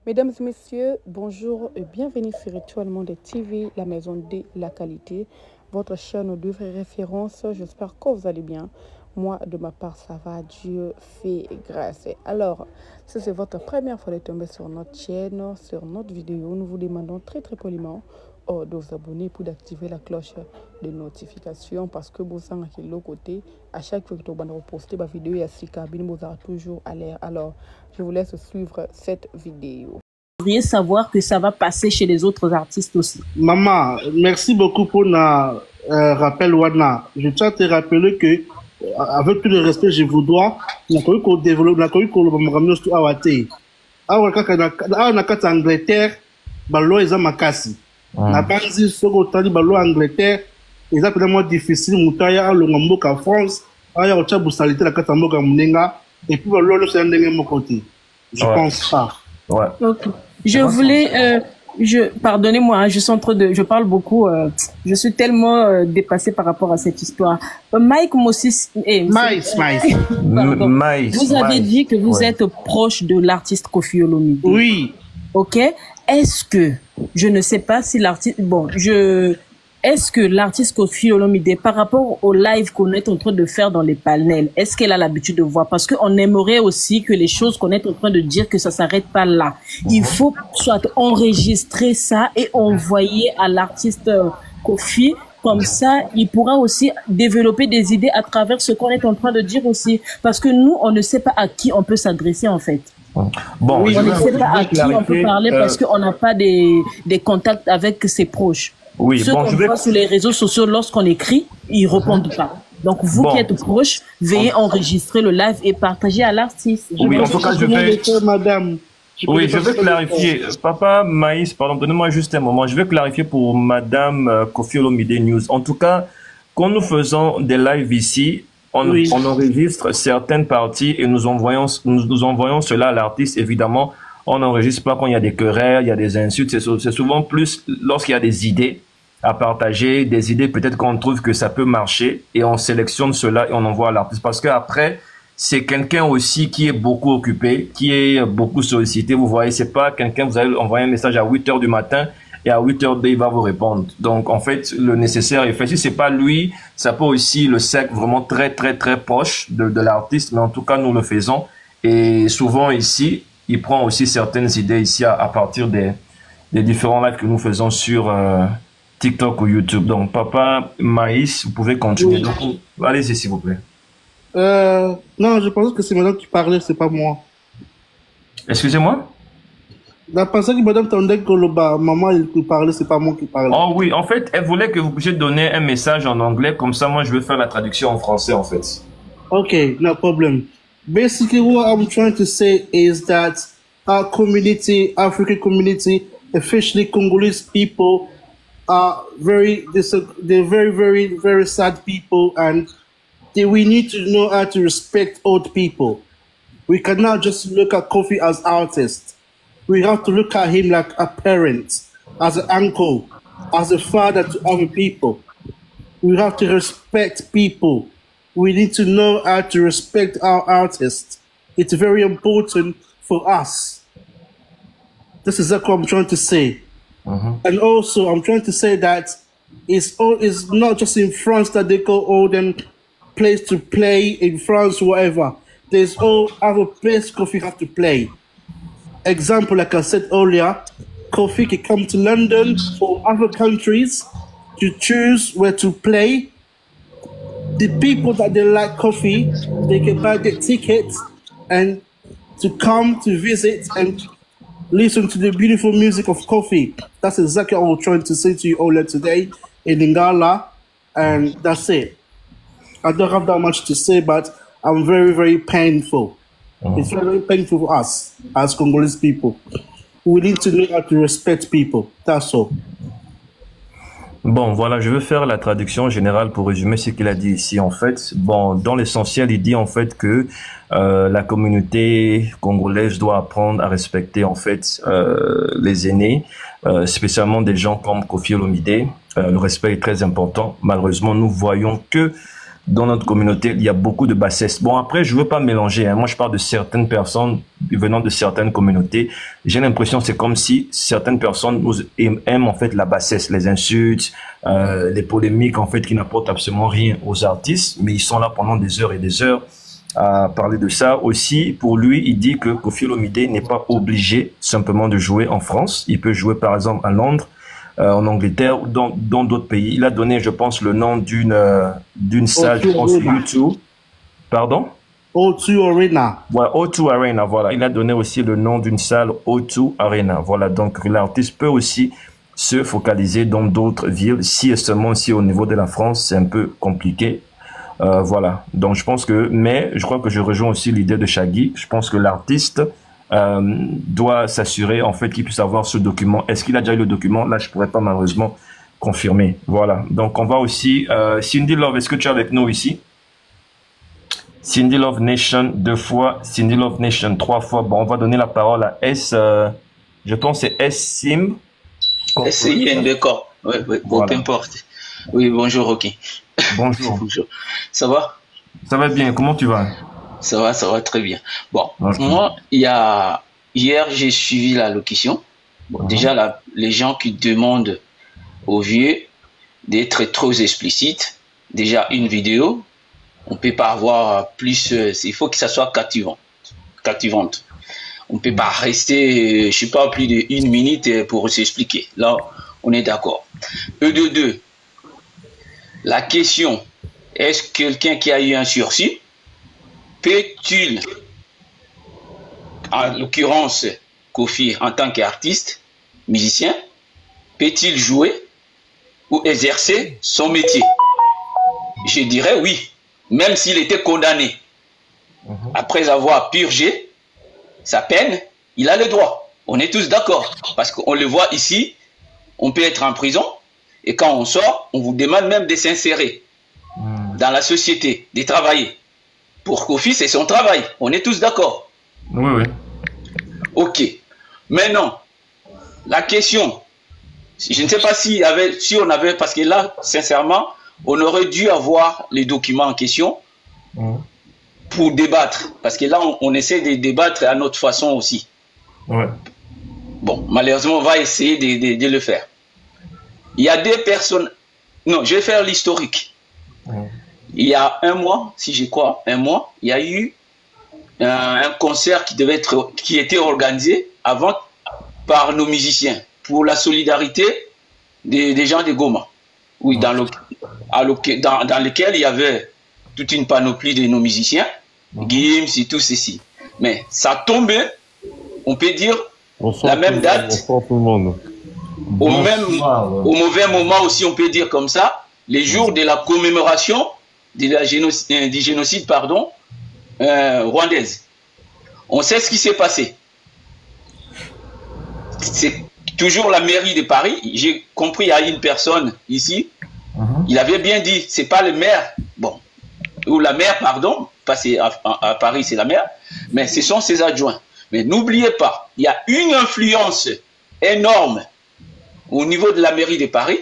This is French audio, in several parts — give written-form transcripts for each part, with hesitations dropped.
Mesdames et messieurs, bonjour et bienvenue sur Étoile Monde TV, la maison de la qualité, votre chaîne de référence. J'espère que vous allez bien. Moi, de ma part, ça va. Dieu fait grâce. Alors, si c'est votre première fois de tomber sur notre chaîne, sur notre vidéo, nous vous demandons très poliment de vous abonner pour d'activer la cloche de notification parce que vous savez que l'autre côté, à chaque fois que vous allez poster ma vidéo, il y a six cabines, vous aurez toujours à l'air. Alors, je vous laisse suivre cette vidéo. Vous devriez savoir que ça va passer chez les autres artistes aussi. Maman, merci beaucoup pour le rappel, Wana. Je tiens à te rappeler que, avec tout le respect, je vous dois, la Corée qu'on développe, la Corée qu'on va ramener tout à Wate. On a quatre Angleterre, ballon ils ont makasi. Na banzi soko tali ballon Angleterre, ils ont peut-être difficile, moutaya le ngambok en France, aya au tchabou salité la quatre ngambok munenga, et puis ballon c'est un dernier mon côté. Je pense pas. Ouais. Okay. Je voulais, pardonnez-moi, hein, je parle beaucoup, je suis tellement dépassée par rapport à cette histoire. Mike Mossis, vous avez dit que vous êtes proche de l'artiste Koffi Olomide. Oui. Ok. Est-ce que, je ne sais pas si l'artiste, est-ce que l'artiste Koffi Olomide, par rapport au live qu'on est en train de faire dans les panels, est-ce qu'elle a l'habitude de voir? Parce qu'on aimerait aussi que les choses qu'on est en train de dire, que ça s'arrête pas là. Il faut soit enregistrer ça et envoyer à l'artiste Koffi. Comme ça, il pourra aussi développer des idées à travers ce qu'on est en train de dire aussi. Parce que nous, on ne sait pas à qui on peut s'adresser en fait. Bon, on ne sait pas à qui on peut parler parce qu'on n'a pas des contacts avec ses proches. Oui, ceux qu'on voit sur les réseaux sociaux, lorsqu'on écrit, ils répondent pas. Donc, vous qui êtes proches, veuillez enregistrer le live et partager à l'artiste. Oui, en tout cas, je vais clarifier. Papa Maïs, pardon, donnez-moi juste un moment. Je vais clarifier pour Madame Koffi Olomide News. En tout cas, quand nous faisons des lives ici, on enregistre certaines parties et nous envoyons cela à l'artiste. Évidemment, on n'enregistre pas quand il y a des querelles, il y a des insultes. C'est souvent plus lorsqu'il y a des idées à partager, des idées peut-être qu'on trouve que ça peut marcher et on sélectionne cela et on envoie à l'artiste. Parce qu'après, c'est quelqu'un aussi qui est beaucoup occupé, qui est beaucoup sollicité. Vous voyez, c'est pas quelqu'un, vous allez envoyer un message à 8 h du matin et à 8 h il va vous répondre. Donc, en fait, le nécessaire est fait. Si c'est pas lui, ça peut aussi le cercle vraiment très proche de l'artiste. Mais en tout cas, nous le faisons. Et souvent ici, il prend aussi certaines idées ici à partir des différents lives que nous faisons sur TikTok ou YouTube. Donc, Papa Maïs, vous pouvez continuer. Oui. Donc, allez-y, s'il vous plaît. Non, je pense que c'est madame qui parlait, c'est pas moi. Excusez-moi? Je pensais que madame Tandek Koloba, maman, il parlait, c'est pas moi qui parlais. Oh oui, en fait, elle voulait que vous puissiez donner un message en anglais, comme ça, moi, je vais faire la traduction en français, en fait. Okay, no problem. Basically, what I'm trying to say is that our community, African community, especially Congolese people, are very sad people, and we need to know how to respect old people. We cannot just look at Koffi as artist. We have to look at him like a parent, as an uncle, as a father to other people. We have to respect people. We need to know how to respect our artists. It's very important for us. This is exactly what I'm trying to say. And also, I'm trying to say that it's not just in France that they call all them place to play in France, whatever. There's all other place Koffi have to play. Example, like I said earlier, Koffi can come to London or other countries to choose where to play. The people that they like Koffi, they can buy their tickets and to come to visit and listen to the beautiful music of Koffi. That's exactly what I'm trying to say to you all today in Lingala, and that's it. I don't have that much to say, but I'm very painful. It's very painful for us as Congolese people. We need to know how to respect people. That's all. Bon, voilà, je vais faire la traduction générale pour résumer ce qu'il a dit ici, en fait. Bon, dans l'essentiel, il dit, en fait, que la communauté congolaise doit apprendre à respecter, en fait, les aînés, spécialement des gens comme Koffi Olomide. Le respect est très important. Malheureusement, nous voyons que dans notre communauté, il y a beaucoup de bassesse. Bon, après, je veux pas mélanger. Hein. Moi, je parle de certaines personnes venant de certaines communautés. J'ai l'impression, c'est comme si certaines personnes aiment en fait la bassesse, les insultes, les polémiques en fait qui n'apportent absolument rien aux artistes, mais ils sont là pendant des heures et des heures à parler de ça. Aussi, pour lui, il dit que Koffi Olomidé n'est pas obligé simplement de jouer en France. Il peut jouer par exemple à Londres, en Angleterre ou dans d'autres pays. Il a donné, je pense, le nom d'une salle, je pense, U2. Pardon? O2 Arena. Voilà, O2 Arena, voilà. Il a donné aussi le nom d'une salle, O2 Arena. Voilà, donc l'artiste peut aussi se focaliser dans d'autres villes, si et seulement si au niveau de la France, c'est un peu compliqué. Voilà, donc je pense que, mais je crois que je rejoins aussi l'idée de Shaggy. Je pense que l'artiste doit s'assurer en fait qu'il puisse avoir ce document. Est-ce qu'il a déjà eu le document? Là, je pourrais pas malheureusement confirmer. Voilà, donc on va aussi Cindy Love, est-ce que tu es avec nous ici? Cindy Love Nation 2 fois, Cindy Love Nation 3 fois. Bon, on va donner la parole à S, je pense c'est S Sim. S-I-N, d'accord. Oui, oui, bon, voilà. Peu importe. Oui, bonjour, ok. Bonjour. Bonjour. Ça va? Ça va bien, comment tu vas? Ça va très bien. Bon, moi, hier, j'ai suivi la locution. Bon, déjà, les gens qui demandent aux vieux d'être trop explicites, déjà une vidéo, on ne peut pas avoir plus, il faut que ça soit captivante. On ne peut pas rester, je ne sais pas, plus d'1 minute pour s'expliquer. Là, on est d'accord. E2, la question, est-ce que quelqu'un qui a eu un sursis peut-il, en l'occurrence Koffi en tant qu'artiste, musicien, peut-il jouer ou exercer son métier? Je dirais oui, même s'il était condamné. Après avoir purgé sa peine, il a le droit. On est tous d'accord, parce qu'on le voit ici, on peut être en prison, et quand on sort, on vous demande même de s'insérer dans la société, de travailler. Pour Koffi, c'est son travail. On est tous d'accord. Oui, oui. Ok. Maintenant, la question, je ne sais pas si on avait, parce que là, sincèrement, on aurait dû avoir les documents en question pour débattre. Parce que là, on essaie de débattre à notre façon aussi. Ouais. Bon, malheureusement, on va essayer de le faire. Il y a des personnes... Non, je vais faire l'historique. Il y a 1 mois, si je crois, 1 mois, il y a eu un concert qui était organisé avant par nos musiciens pour la solidarité des gens de Goma. Oui, dans lequel il y avait toute une panoplie de nos musiciens, Gims et tout ceci. Mais ça tombait, on peut dire, la même date, au mauvais moment aussi, on peut dire comme ça, les jours de la commémoration du génocide rwandaise. On sait ce qui s'est passé. C'est toujours la mairie de Paris. J'ai compris, il y a une personne ici, il avait bien dit, c'est pas le maire, bon, ou la maire, pardon, parce qu'à Paris c'est la maire, mais ce sont ses adjoints. Mais n'oubliez pas, il y a une influence énorme au niveau de la mairie de Paris.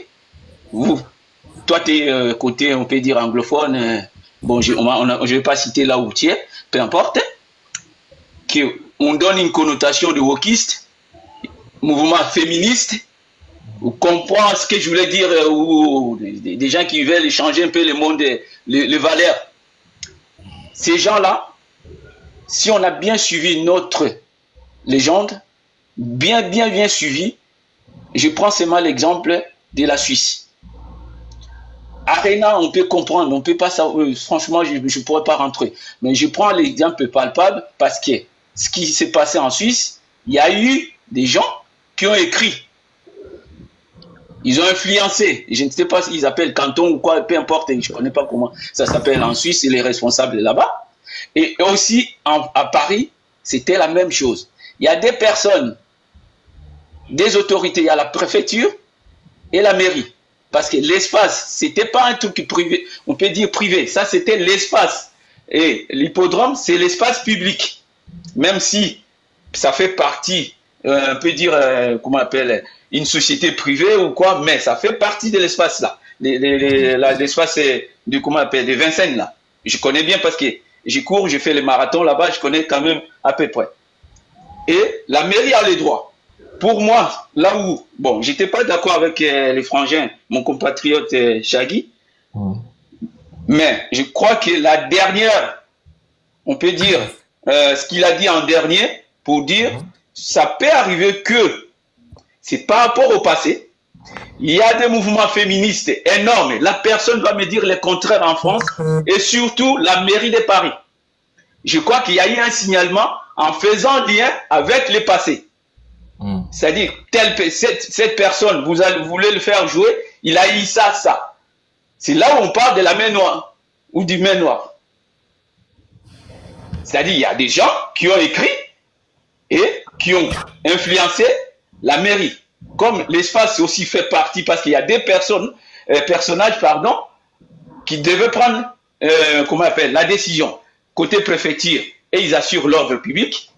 Toi, tu es côté, on peut dire, anglophone. Bon, je ne vais pas citer là où tu es, peu importe. On donne une connotation de wokiste, mouvement féministe. On comprend ce que je voulais dire, ou des gens qui veulent changer un peu le monde, les valeurs. Ces gens-là, si on a bien suivi notre légende, bien suivi, je prends seulement l'exemple de la Suisse. Arena, on peut comprendre, on peut pas savoir, franchement, je ne pourrais pas rentrer. Mais je prends l'exemple palpable parce que ce qui s'est passé en Suisse, il y a eu des gens qui ont écrit. Ils ont influencé. Je ne sais pas s'ils appellent canton ou quoi, peu importe, je ne connais pas comment ça s'appelle en Suisse, c'est les responsables là-bas. Et aussi, à Paris, c'était la même chose. Il y a des personnes, des autorités, il y a la préfecture et la mairie. Parce que l'espace, c'était pas un truc privé, on peut dire privé, ça c'était l'espace. Et l'hippodrome, c'est l'espace public. Même si ça fait partie, on peut dire, comment on appelle, une société privée ou quoi, mais ça fait partie de l'espace là. l'espace du, comment on appelle, de Vincennes, là. Je connais bien parce que j'y cours, j'ai fait les marathons là-bas, je connais quand même à peu près. Et la mairie a les droits. Pour moi, là où, bon, j'étais pas d'accord avec les frangins, mon compatriote Chagui, mais je crois que la dernière, on peut dire, ce qu'il a dit en dernier, pour dire, ça peut arriver que, c'est par rapport au passé, il y a des mouvements féministes énormes. La personne va me dire le contraire en France, et surtout la mairie de Paris. Je crois qu'il y a eu un signalement en faisant lien avec le passé. C'est-à-dire, cette personne, vous voulez le faire jouer, il a eu ça, ça. C'est là où on parle de la main noire, ou du main noire. C'est-à-dire, il y a des gens qui ont écrit et qui ont influencé la mairie. Comme l'espace aussi fait partie, parce qu'il y a des personnages, pardon, qui devaient prendre, comment on appelle, la décision. Côté préfecture, et ils assurent l'ordre public,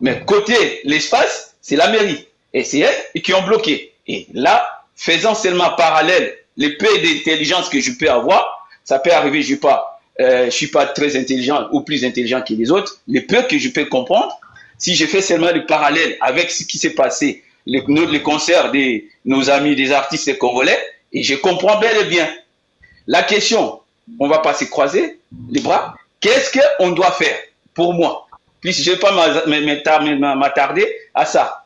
mais côté l'espace, c'est la mairie. Et c'est elles qui ont bloqué. Et là, faisant seulement parallèle, les peu d'intelligence que je peux avoir, ça peut arriver, je suis pas très intelligent ou plus intelligent que les autres, les peu que je peux comprendre, si je fais seulement le parallèle avec ce qui s'est passé, les concerts de nos amis, des artistes congolais, et je comprends bel et bien. La question, on va pas se croiser les bras, qu'est-ce qu'on doit faire pour moi? Puis je ne vais pas m'attarder à ça.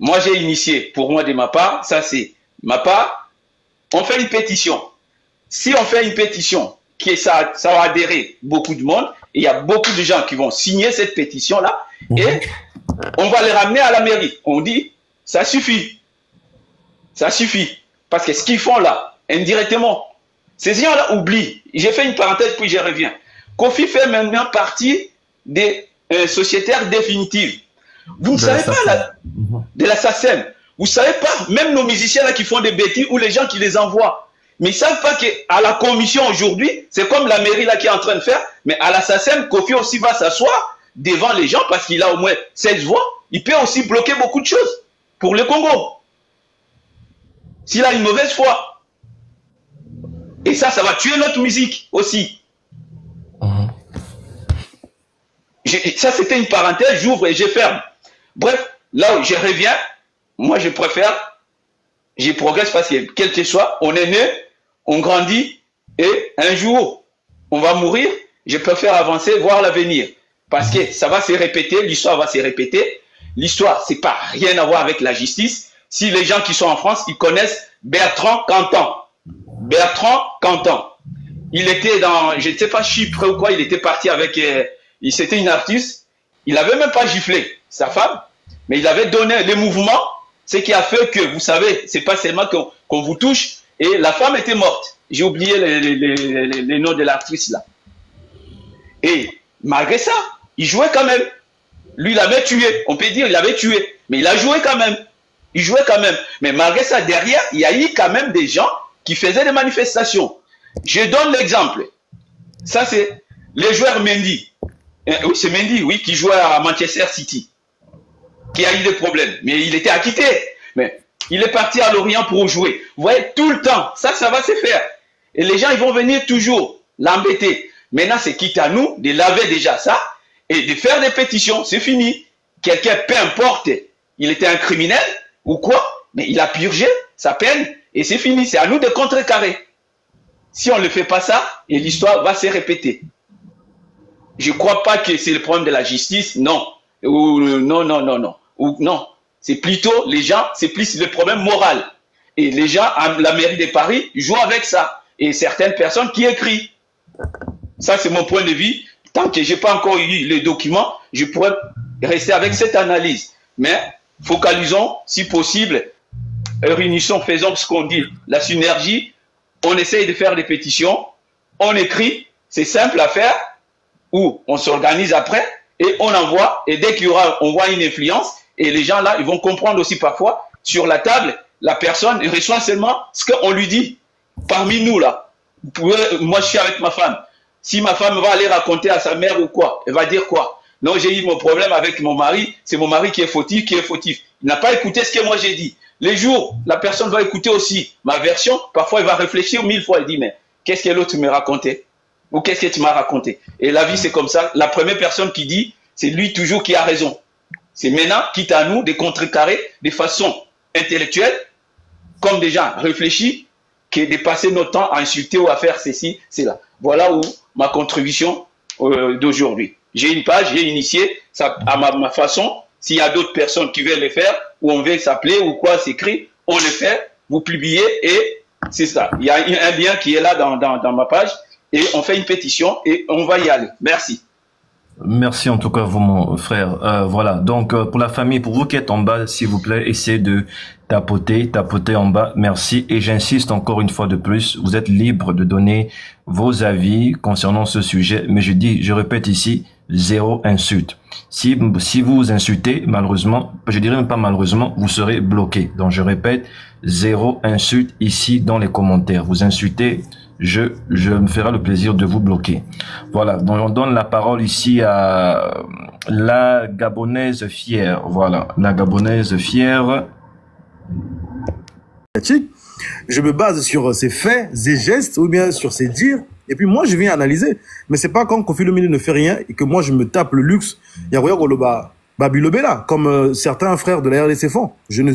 Moi, j'ai initié, pour moi, de ma part, ça c'est ma part, on fait une pétition. Si on fait une pétition, ça va adhérer beaucoup de monde, et il y a beaucoup de gens qui vont signer cette pétition-là, et on va les ramener à la mairie. On dit, ça suffit. Ça suffit. Parce que ce qu'ils font là, indirectement, ces gens-là oublient. J'ai fait une parenthèse, puis je reviens. Kofi fait maintenant partie des sociétaires définitives. Vous ne savez pas de la SACEM. Vous ne savez pas, même nos musiciens là qui font des bêtises ou les gens qui les envoient. Mais ils ne savent pas qu'à la commission aujourd'hui, c'est comme la mairie là qui est en train de faire, mais à la SACEM, Kofi aussi va s'asseoir devant les gens parce qu'il a au moins 16 voix. Il peut aussi bloquer beaucoup de choses pour le Congo. S'il a une mauvaise foi. Et ça va tuer notre musique aussi. Ça, c'était une parenthèse, j'ouvre et je ferme. Bref, là où je reviens, moi, je préfère, je progresse parce que, quel que soit, on est né, on grandit, et un jour, on va mourir. Je préfère avancer, voir l'avenir. Parce que ça va se répéter, l'histoire va se répéter. L'histoire, c'est pas rien à voir avec la justice. Si les gens qui sont en France, ils connaissent Bertrand Cantan. Bertrand Cantan. Il était dans, je ne sais pas, Chypre ou quoi, il était parti avec... C'était une artiste, il n'avait même pas giflé sa femme, mais il avait donné les mouvements, ce qui a fait que, vous savez, c'est pas seulement qu'on vous touche, et la femme était morte. J'ai oublié les noms de l'artiste là. Et malgré ça, il jouait quand même. Lui, il avait tué, on peut dire, il avait tué, mais il a joué quand même. Il jouait quand même. Mais malgré ça, derrière, il y a eu quand même des gens qui faisaient des manifestations. Je donne l'exemple. Ça, c'est les joueurs Mendy. Oui, c'est Mendy, oui, qui jouait à Manchester City, qui a eu des problèmes, mais il était acquitté. Mais il est parti à Lorient pour jouer. Vous voyez, tout le temps, ça va se faire. Et les gens, ils vont venir toujours l'embêter. Maintenant, c'est quitte à nous de laver déjà ça et de faire des pétitions. C'est fini. Quelqu'un, peu importe, il était un criminel ou quoi, mais il a purgé sa peine et c'est fini. C'est à nous de contrecarrer. Si on ne fait pas ça, et l'histoire va se répéter. Je ne crois pas que c'est le problème de la justice, non. Ou non. C'est plutôt les gens, c'est plus le problème moral. Et les gens, la mairie de Paris, jouent avec ça. Et certaines personnes qui écrivent. Ça, c'est mon point de vue. Tant que je n'ai pas encore eu les documents, je pourrais rester avec cette analyse. Mais focalisons, si possible, réunissons, faisons ce qu'on dit. La synergie, on essaye de faire des pétitions, on écrit, c'est simple à faire, ou on s'organise après et on envoie, et dès qu'il y aura, on voit une influence, et les gens là, ils vont comprendre aussi parfois, sur la table, la personne reçoit seulement ce qu'on lui dit. Parmi nous là, moi je suis avec ma femme, si ma femme va aller raconter à sa mère ou quoi, elle va dire quoi? Non, j'ai eu mon problème avec mon mari, c'est mon mari qui est fautif, Il n'a pas écouté ce que moi j'ai dit. Les jours, la personne va écouter aussi ma version, parfois il va réfléchir 1000 fois, il dit, mais qu'est-ce que l'autre me racontait? Ou qu'est-ce que tu m'as raconté? Et la vie, c'est comme ça. La première personne qui dit, c'est lui toujours qui a raison. C'est maintenant, quitte à nous, de contrecarrer de façon intellectuelle, comme des gens réfléchis, que de passer notre temps à insulter ou à faire ceci, cela. Voilà où ma contribution d'aujourd'hui. J'ai une page, j'ai initié ça à ma façon. S'il y a d'autres personnes qui veulent le faire, ou on veut s'appeler, ou quoi, s'écrit, on le fait, vous publiez, et c'est ça. Il y a un lien qui est là dans ma page, et on fait une pétition, et on va y aller. Merci. Merci en tout cas vous mon frère. Voilà, donc pour la famille, pour vous qui êtes en bas, s'il vous plaît, essayez de tapoter en bas. Merci, et j'insiste encore une fois de plus, vous êtes libre de donner vos avis concernant ce sujet, mais je répète ici, zéro insulte. Si vous insultez, malheureusement, je dirais même pas malheureusement, vous serez bloqué. Donc je répète, zéro insulte ici dans les commentaires. Vous insultez, je me ferai le plaisir de vous bloquer. Voilà, donc on donne la parole ici à la Gabonaise fière. Voilà, la Gabonaise fière. Je me base sur ses faits, ses gestes, ou bien sur ses dires, et puis moi je viens analyser. Mais c'est pas quand Koffi Olomide ne fait rien et que moi je me tape le luxe, comme certains frères de la RDC font.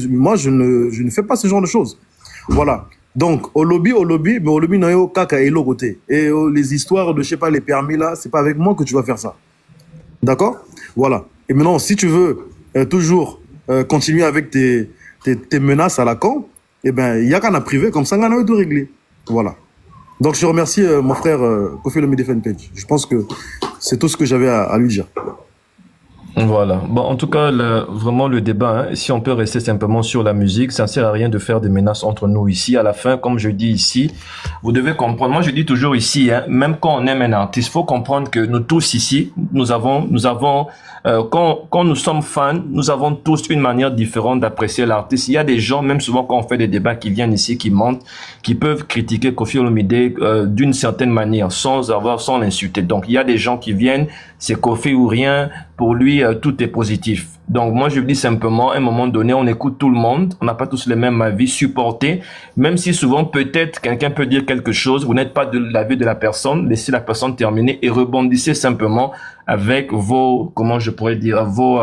Moi je ne fais pas ce genre de choses. Voilà. Donc, Olobi, mais Olobi n'a eu kaka et l'autre côté. Et les histoires de, je sais pas, les permis là, c'est pas avec moi que tu vas faire ça. D'accord? Voilà. Et maintenant, si tu veux toujours continuer avec tes menaces à la con, eh ben, il y a qu'à en privé, comme ça, on a tout réglé. Voilà. Donc, je remercie mon frère Koffi Olomide Fanpage. Je pense que c'est tout ce que j'avais à lui dire. Voilà. Bon, en tout cas, vraiment le débat, hein, si on peut rester simplement sur la musique, ça ne sert à rien de faire des menaces entre nous ici. À la fin, comme je dis ici, vous devez comprendre. Moi, je dis toujours ici, hein, même quand on aime un artiste, faut comprendre que nous tous ici, nous avons, quand nous sommes fans, nous avons tous une manière différente d'apprécier l'artiste. Il y a des gens, même souvent quand on fait des débats, qui viennent ici, qui mentent, qui peuvent critiquer Koffi Olomide d'une certaine manière, sans l'insulter. Donc, il y a des gens qui viennent, c'est Koffi ou rien. Pour lui, tout est positif. Donc, moi, je dis simplement, à un moment donné, on écoute tout le monde. On n'a pas tous les mêmes avis, supportés. Même si souvent, peut-être, quelqu'un peut dire quelque chose. Vous n'êtes pas de l'avis de la personne. Laissez la personne terminer et rebondissez simplement avec vos, comment je pourrais dire, vos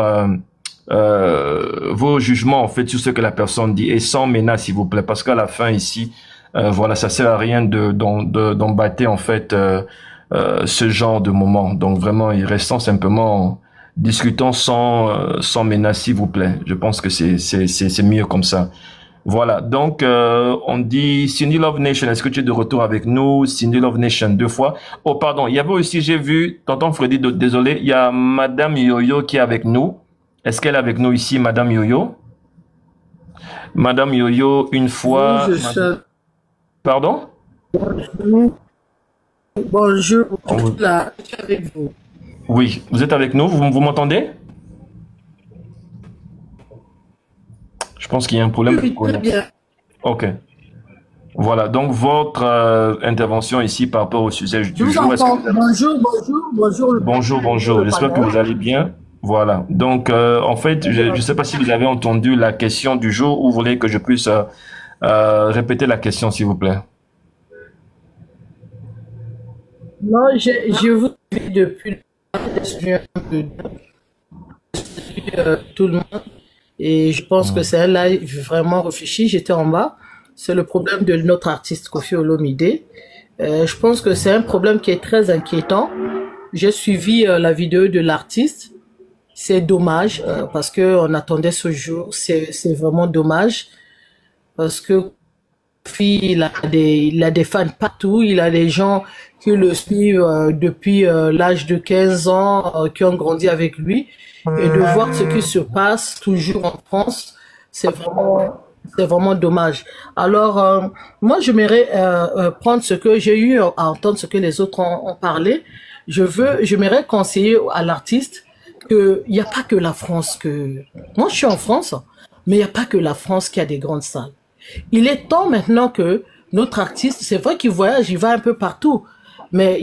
jugements, en fait, sur ce que la personne dit. Et sans menace, s'il vous plaît. Parce qu'à la fin, ici, voilà, ça sert à rien d'embattre, en fait, ce genre de moment. Donc, vraiment, restons simplement, discutons sans menace, s'il vous plaît. Je pense que c'est mieux comme ça. Voilà. Donc, on dit Cindy Love Nation. Est-ce que tu es de retour avec nous? Cindy Love Nation 2 fois. Oh, pardon. Il y avait aussi, j'ai vu, tonton Freddy, désolé, il y a Madame Yoyo qui est avec nous. Est-ce qu'elle est avec nous ici, Madame Yoyo? Madame Yoyo, une fois. Oui, Pardon? Bonjour. Là, je suis avec vous. Oui, vous êtes avec nous, vous m'entendez? Je pense qu'il y a un problème. Oui, très bien. Ok. Voilà, donc votre intervention ici par rapport au sujet du jour. Bonjour. J'espère que vous allez bien. Voilà. Donc, en fait, je ne sais pas si vous avez entendu la question du jour ou vous voulez que je puisse répéter la question, s'il vous plaît. Non, je vous dis depuis tout le monde et je pense que c'est un live vraiment réfléchi. J'étais en bas. C'est le problème de notre artiste Koffi Olomide. Je pense que c'est un problème qui est très inquiétant. J'ai suivi la vidéo de l'artiste. C'est dommage parce que on attendait ce jour. C'est vraiment dommage parce que il a des fans partout. Il a des gens qui le suivent depuis l'âge de 15 ans, qui ont grandi avec lui. Et de voir ce qui se passe toujours en France, c'est vraiment dommage. Alors, moi, j'aimerais prendre ce que j'ai eu à entendre, ce que les autres ont parlé. J'aimerais conseiller à l'artiste qu'il n'y a pas que la France Moi, je suis en France, mais il n'y a pas que la France qui a des grandes salles. Il est temps maintenant que notre artiste, c'est vrai qu'il voyage, il va un peu partout, mais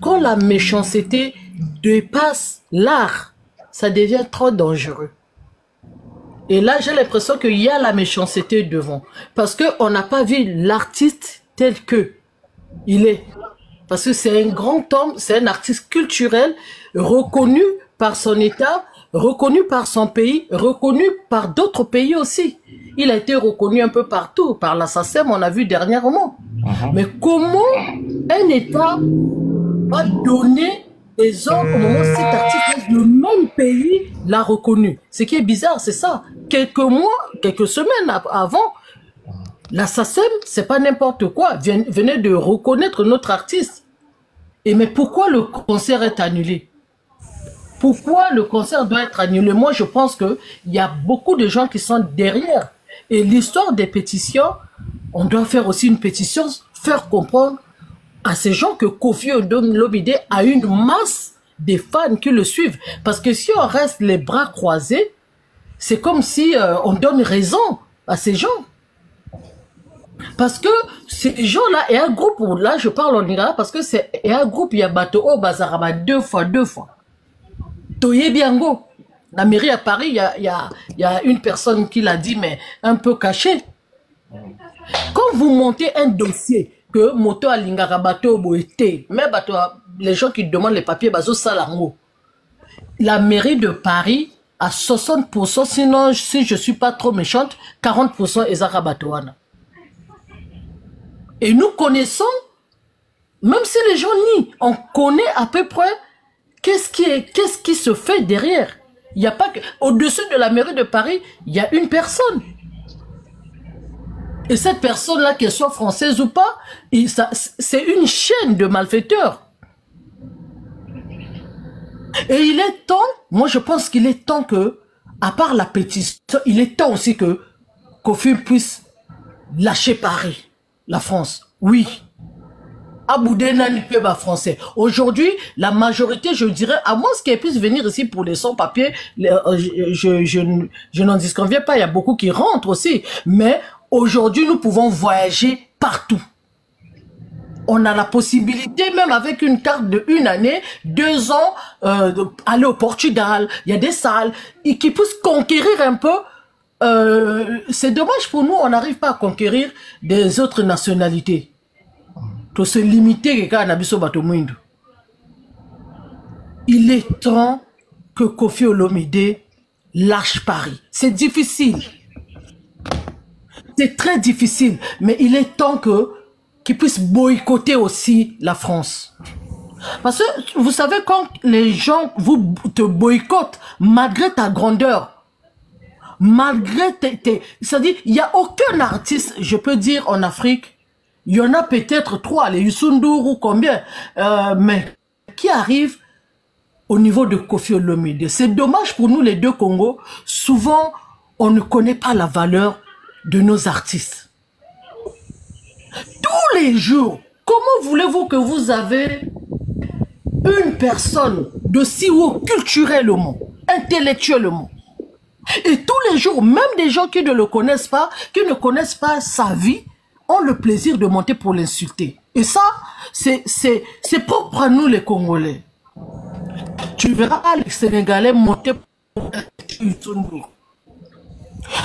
quand la méchanceté dépasse l'art, ça devient trop dangereux. Et là, j'ai l'impression qu'il y a la méchanceté devant. Parce qu'on n'a pas vu l'artiste tel que il est. Parce que c'est un grand homme, c'est un artiste culturel, reconnu par son État, reconnu par son pays, reconnu par d'autres pays aussi. Il a été reconnu un peu partout, par la SACEM, on a vu dernièrement. Mais comment un État va donner des ordres au moment où cet artiste, le même pays l'a reconnu? Ce qui est bizarre, c'est ça. Quelques mois, quelques semaines avant, la SACEM, c'est pas n'importe quoi, venait de reconnaître notre artiste. Et mais pourquoi le concert est annulé? Pourquoi le concert doit être annulé? Moi, je pense qu'il y a beaucoup de gens qui sont derrière. Et l'histoire des pétitions, on doit faire aussi une pétition, faire comprendre à ces gens que Koffi Olomide a une masse de fans qui le suivent. Parce que si on reste les bras croisés, c'est comme si on donne raison à ces gens. Parce que ces gens-là, et un groupe, là je parle en Lingala, parce que c'est un groupe, il y a Bato au Bazaraba deux fois. Toye Biango, la mairie à Paris, il y a une personne qui l'a dit, mais un peu caché. Quand vous montez un dossier, que Moto a Lingara Bato Boete, mais Bato, les gens qui demandent les papiers, Bazo Salango, la mairie de Paris à 60%, sinon, si je ne suis pas trop méchante, 40% Ezara Batouana. Et nous connaissons, même si les gens nient, on connaît à peu près qu'est-ce qui se fait derrière. Il n'y a pas que, au-dessus de la mairie de Paris, il y a une personne. Et cette personne-là, qu'elle soit française ou pas, c'est une chaîne de malfaiteurs. Et il est temps, moi je pense qu'il est temps que, à part la pétition, il est temps aussi que Koffi puisse lâcher Paris, la France. Oui. Aboudena n'y peut pas français. Aujourd'hui, la majorité, je dirais, à moins qu'elle puisse venir ici pour les sans-papiers, je n'en disconviens pas, il y a beaucoup qui rentrent aussi. Mais aujourd'hui, nous pouvons voyager partout. On a la possibilité, même avec une carte de 1 année, 2 ans, aller au Portugal. Il y a des salles qui puissent conquérir un peu. C'est dommage pour nous, on n'arrive pas à conquérir des autres nationalités. Pour se limiter à Nabiso Batomouindou. Il est temps que Koffi Olomide lâche Paris. C'est difficile. C'est très difficile. Mais il est temps qu'il puisse boycotter aussi la France. Parce que, vous savez, quand les gens te boycottent, malgré ta grandeur, malgré c'est-à-dire, il n'y a aucun artiste, je peux dire, en Afrique, il y en a peut-être 3, les Youssou ou combien, mais qui arrivent au niveau de Koffi Olomide. C'est dommage pour nous, les deux Congos. Souvent, on ne connaît pas la valeur de nos artistes. Tous les jours, comment voulez-vous que vous avez une personne de si haut culturellement, intellectuellement, et tous les jours, même des gens qui ne le connaissent pas, qui ne connaissent pas sa vie, ont le plaisir de monter pour l'insulter. Et ça, c'est propre à nous les Congolais. Tu verras les Sénégalais monter pour insulter Youssou.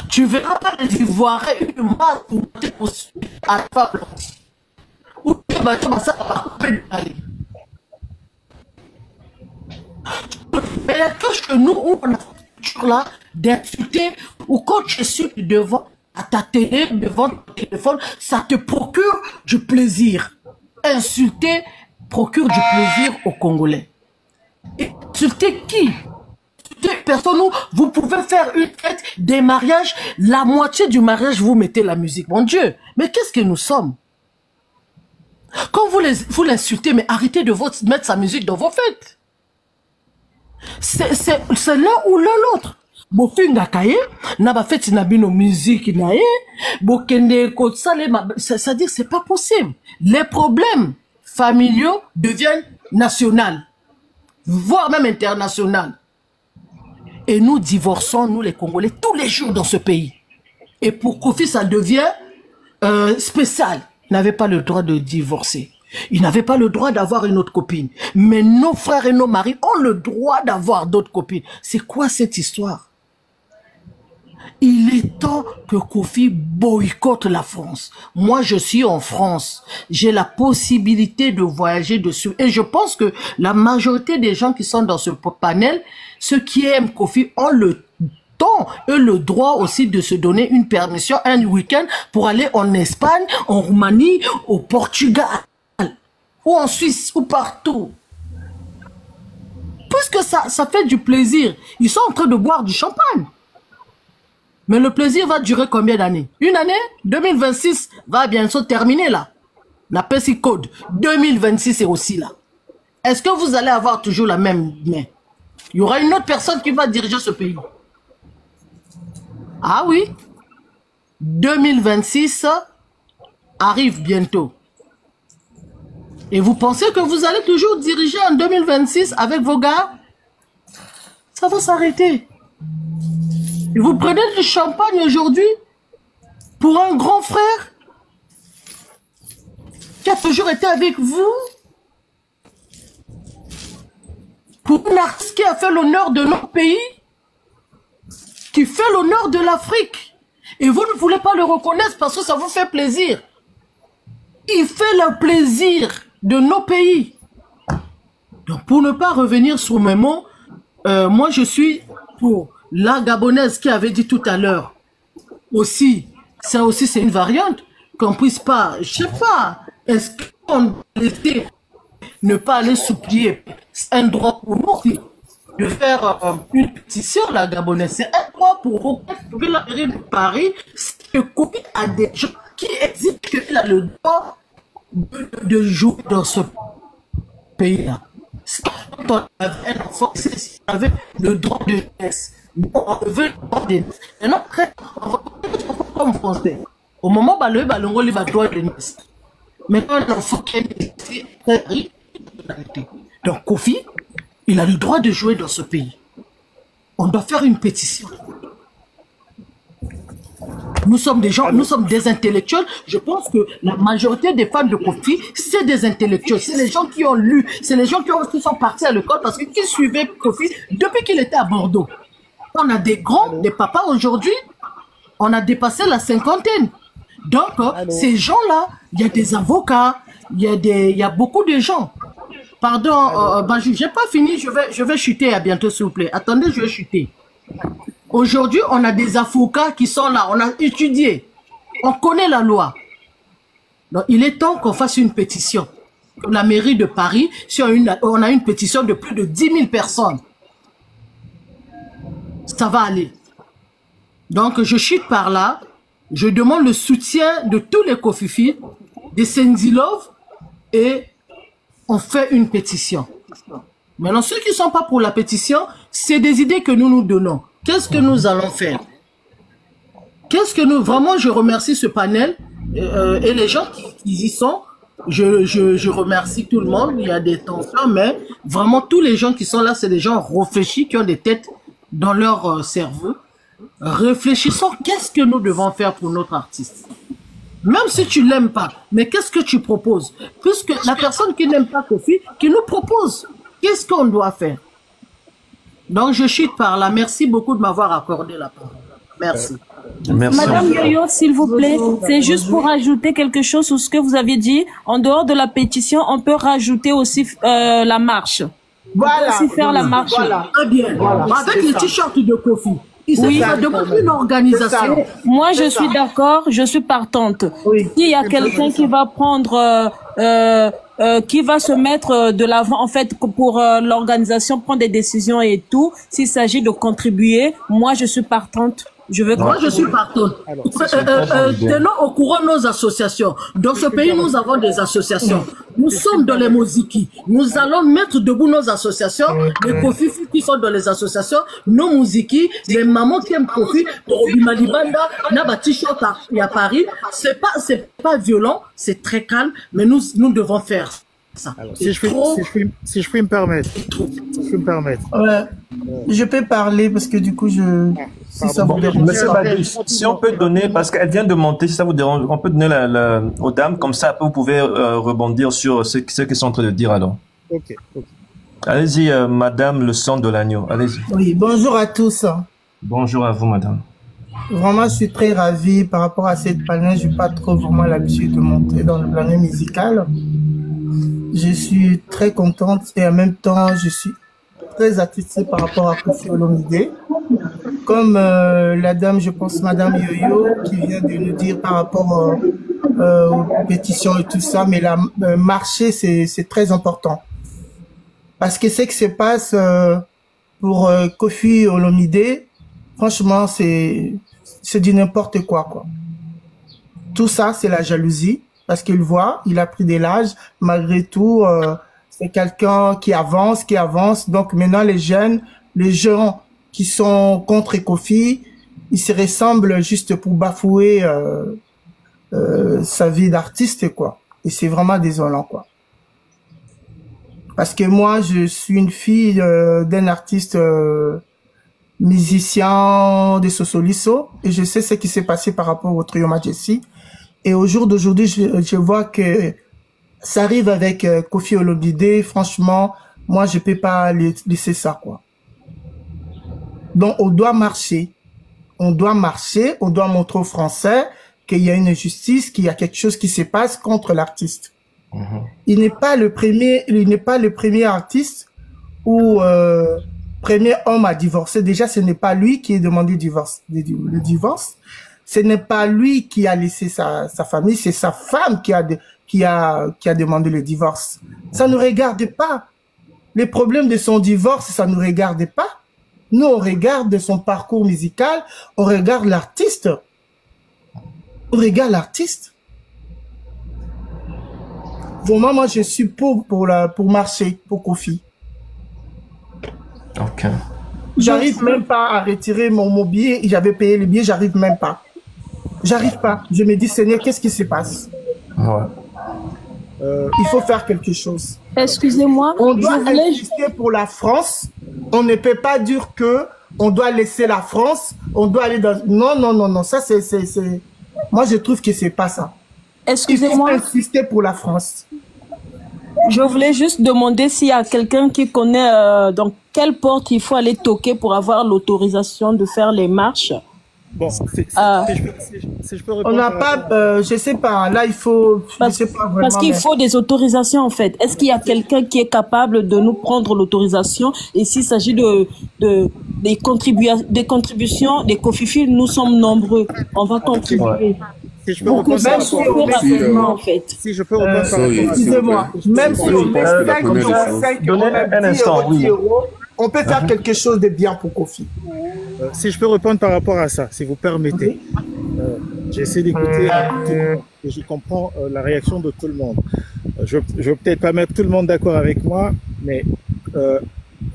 Tu verras pas les Ivoiriens une masse pour monter pour Alpha Blondy. Ou tu vas commencer à couper le palais. Mais il y a que chez nous où on a toujours là d'insulter, ou quand tu es devant à ta télé, devant ton téléphone, ça te procure du plaisir. Insulter procure du plaisir aux Congolais. Et insulter qui? Insulter personne où vous pouvez faire une fête, des mariages, la moitié du mariage, vous mettez la musique. Mon Dieu, mais qu'est-ce que nous sommes? Quand vous l'insultez, mais arrêtez de mettre sa musique dans vos fêtes. C'est l'un ou l'autre. Bofinga kaye, n'a pas fait une musique naye, bokende kotsale, c'est-à-dire c'est pas possible. Les problèmes familiaux deviennent nationaux, voire même internationaux. Et nous divorçons, nous les Congolais, tous les jours dans ce pays. Et pour Koffi, ça devient spécial. Il n'avait pas le droit de divorcer. Il n'avait pas le droit d'avoir une autre copine. Mais nos frères et nos maris ont le droit d'avoir d'autres copines. C'est quoi cette histoire? il est temps que Kofi boycotte la France. Moi, je suis en France. J'ai la possibilité de voyager dessus. Et je pense que la majorité des gens qui sont dans ce panel, ceux qui aiment Kofi ont le temps et le droit aussi de se donner une permission un week-end pour aller en Espagne, en Roumanie, au Portugal, ou en Suisse, ou partout. Puisque ça fait du plaisir. Ils sont en train de boire du champagne. Mais le plaisir va durer combien d'années? Une année? 2026 va bientôt terminer là. La PESI Code 2026 est aussi là. Est-ce que vous allez avoir toujours la même main? Il y aura une autre personne qui va diriger ce pays. Ah oui, 2026 arrive bientôt. Et vous pensez que vous allez toujours diriger en 2026 avec vos gars? Ça va s'arrêter. Et vous prenez du champagne aujourd'hui pour un grand frère qui a toujours été avec vous, pour un artiste qui a fait l'honneur de notre pays, qui fait l'honneur de l'Afrique. Et vous ne voulez pas le reconnaître parce que ça vous fait plaisir. Il fait le plaisir de nos pays. Donc pour ne pas revenir sur mes mots, moi je suis pour la Gabonaise qui avait dit tout à l'heure. Aussi, ça aussi c'est une variante, qu'on puisse pas, je sais pas, est-ce qu'on doit laisser ne pas aller supplier un droit pour nous de faire une pétition, la Gabonaise. C'est un droit pour la mairie de Paris, que Kofi a des gens qui exigent qu'il a le droit de jouer dans ce pays-là. Quand on avait un enfant, il avait le droit de naissance. On veut le droit de naissance. Maintenant, après, on va comme français. Au moment où le ballon, il va droit de naissance. Maintenant, un enfant qui est très riche, donc Kofi, il a le droit de jouer dans ce pays. On doit faire une pétition. Nous sommes des gens, nous sommes des intellectuels. Je pense que la majorité des fans de Kofi, c'est des intellectuels. C'est les gens qui ont lu, c'est les gens qui sont partis à l'école parce qu'ils suivaient Kofi depuis qu'il était à Bordeaux. On a des grands, des papas aujourd'hui, on a dépassé la cinquantaine. Donc, ces gens-là, il y a des avocats, il y a beaucoup de gens. Pardon, j'ai pas fini, je vais chuter à bientôt s'il vous plaît. Attendez, je vais chuter. Aujourd'hui, on a des avocats qui sont là, on a étudié, on connaît la loi. Donc, il est temps qu'on fasse une pétition. La mairie de Paris, si on a une pétition de plus de 10 000 personnes, ça va aller. Donc, je chute par là, je demande le soutien de tous les Kofifi, des Senzilov, et on fait une pétition. Maintenant, ceux qui ne sont pas pour la pétition, c'est des idées que nous nous donnons. Qu'est-ce que nous allons faire? Vraiment, je remercie ce panel et les gens qui y sont. Je remercie tout le monde. Il y a des tensions, mais vraiment, tous les gens qui sont là, c'est des gens réfléchis, qui ont des têtes dans leur cerveau. Réfléchissons, qu'est-ce que nous devons faire pour notre artiste? Même si tu l'aimes pas, mais qu'est-ce que tu proposes? Puisque la personne qui n'aime pas Kofi, qui nous propose, qu'est-ce qu'on doit faire? Donc je chute par là. Merci beaucoup de m'avoir accordé la parole. Merci. Merci. Madame Yoyo, s'il vous plaît, c'est juste pour ajouter quelque chose sur ce que vous aviez dit. En dehors de la pétition, on peut rajouter aussi la marche. Voilà. On peut aussi faire la marche. Voilà. Très bien. Voilà. Avec les t-shirts de Kofi. Oui, ça demande une organisation. Moi, je suis d'accord, je suis partante. Oui. S'il y a quelqu'un qui va prendre, qui va se mettre de l'avant, en fait, pour l'organisation, prendre des décisions et tout, s'il s'agit de contribuer, moi, je suis partante. Moi, je suis partante. Tenons au courant nos associations. Dans ce pays, nous avons des associations. Nous sommes dans les Moziki. Nous allons mettre debout nos associations. Les Kofi qui sont dans les associations, nos Moziki, les mamans qui aiment Kofi, Malibanda, Nabati Chota et à Paris. C'est pas violent, c'est très calme, mais nous devons faire ça. Alors, si je puis me permettre. Je peux parler parce que du coup, si ça vous dérange. Monsieur Badu, si on peut donner, parce qu'elle vient de monter, si ça vous dérange, on peut donner aux dames, comme ça, vous pouvez rebondir sur ce qu'ils sont en train de dire alors. Ok. Allez-y, madame, le sang de l'agneau. Allez-y. Oui, bonjour à tous. Bonjour à vous, madame. Vraiment, je suis très ravie par rapport à cette panel. Je n'ai pas trop vraiment l'habitude de monter dans le planète musical. Je suis très contente et en même temps, je suis très attristée par rapport à Koffi Olomide. Comme la dame, je pense, Madame Yoyo, qui vient de nous dire par rapport aux pétitions et tout ça, mais le marché, c'est très important. Parce que ce qui se passe pour Koffi Olomide, franchement, c'est du n'importe quoi. Tout ça, c'est la jalousie, parce qu'il voit, il a pris de l'âge, malgré tout, c'est quelqu'un qui avance. Donc maintenant, les gens qui sont contre Koffi, ils se ressemblent juste pour bafouer sa vie d'artiste, quoi. Et c'est vraiment désolant, quoi. Parce que moi, je suis une fille d'un artiste musicien de Sosoliso, et je sais ce qui s'est passé par rapport au trio Majesty. Et au jour d'aujourd'hui, je vois que ça arrive avec Koffi Olomide. Franchement, moi, je peux pas laisser ça, quoi. Donc, on doit marcher. On doit montrer aux Français qu'il y a une injustice, qu'il y a quelque chose qui se passe contre l'artiste. Il n'est pas le premier artiste ou premier homme à divorcer. Déjà, ce n'est pas lui qui a demandé le divorce. Ce n'est pas lui qui a laissé sa famille, c'est sa femme qui a demandé le divorce. Ça ne nous regarde pas. Les problèmes de son divorce, ça ne nous regarde pas. Nous, on regarde de son parcours musical, on regarde l'artiste. Vraiment, moi, je suis pour marcher, pour Koffi. Ok. J'arrive même pas à retirer mon billet. J'avais payé le billet, j'arrive même pas. Je me dis, Seigneur, qu'est-ce qui se passe? Ouais. Il faut faire quelque chose. Excusez-moi. On doit insister pour la France. On ne peut pas dire que on doit laisser la France. On doit aller dans... Non. Ça, c'est... Moi, je trouve que c'est pas ça. Excusez-moi. Il faut insister pour la France. Je voulais juste demander s'il y a quelqu'un qui connaît dans quelle porte il faut aller toquer pour avoir l'autorisation de faire les marches. Bon, si je peux répondre. On n'a pas, je sais pas, là il faut, parce qu'il faut des autorisations en fait. Est-ce qu'il y a quelqu'un qui est capable de nous prendre l'autorisation? Et s'il s'agit des contributions, des Kofifi, nous sommes nombreux. On va contribuer. Si je peux répondre si je peux répondre excusez-moi, même si on met 5 euros, on peut faire quelque chose de bien pour Koffi. Si je peux répondre par rapport à ça, si vous permettez. J'essaie d'écouter et je comprends la réaction de tout le monde. Je vais peut-être pas mettre tout le monde d'accord avec moi, mais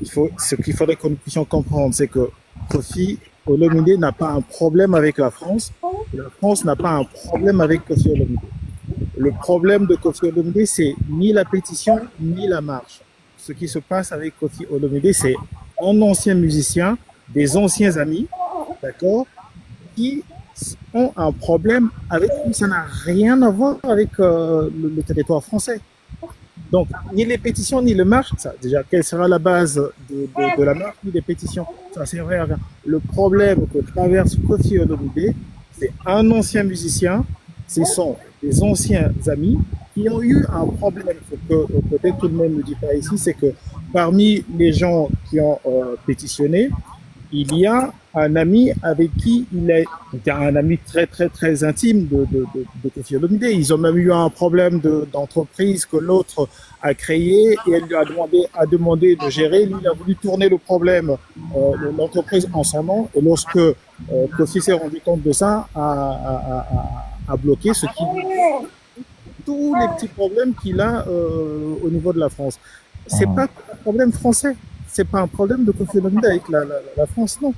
ce qu'il faudrait que nous puissions comprendre, c'est que Koffi Olomide n'a pas un problème avec la France. La France n'a pas un problème avec Koffi Olomide. Le problème de Koffi Olomide, c'est ni la pétition, ni la marche. Ce qui se passe avec Koffi Olomide, c'est un ancien musicien, des anciens amis, d'accord, qui ont un problème avec nous. Ça n'a rien à voir avec le territoire français. Donc, ni les pétitions, ni les marches, ça, déjà, quelle sera la base de la marche, ni des pétitions? Ça, c'est vrai à rien. Le problème que traverse Koffi Olomide, c'est un ancien musicien, ce sont des anciens amis qui ont eu un problème. Ce que peut-être tout le monde ne dit pas ici, c'est que parmi les gens qui ont pétitionné, il y a un ami avec qui il est un ami très très très intime de Koffi Olomide. Ils ont même eu un problème d'entreprise que l'autre a créé et elle lui a demandé de gérer. Lui, il a voulu tourner le problème de l'entreprise en son nom. Et lorsque Koffi s'est rendu compte de ça, a bloqué tous les petits problèmes qu'il a au niveau de la France. C'est pas un problème français. C'est pas un problème de Koffi Olomide avec la France, non.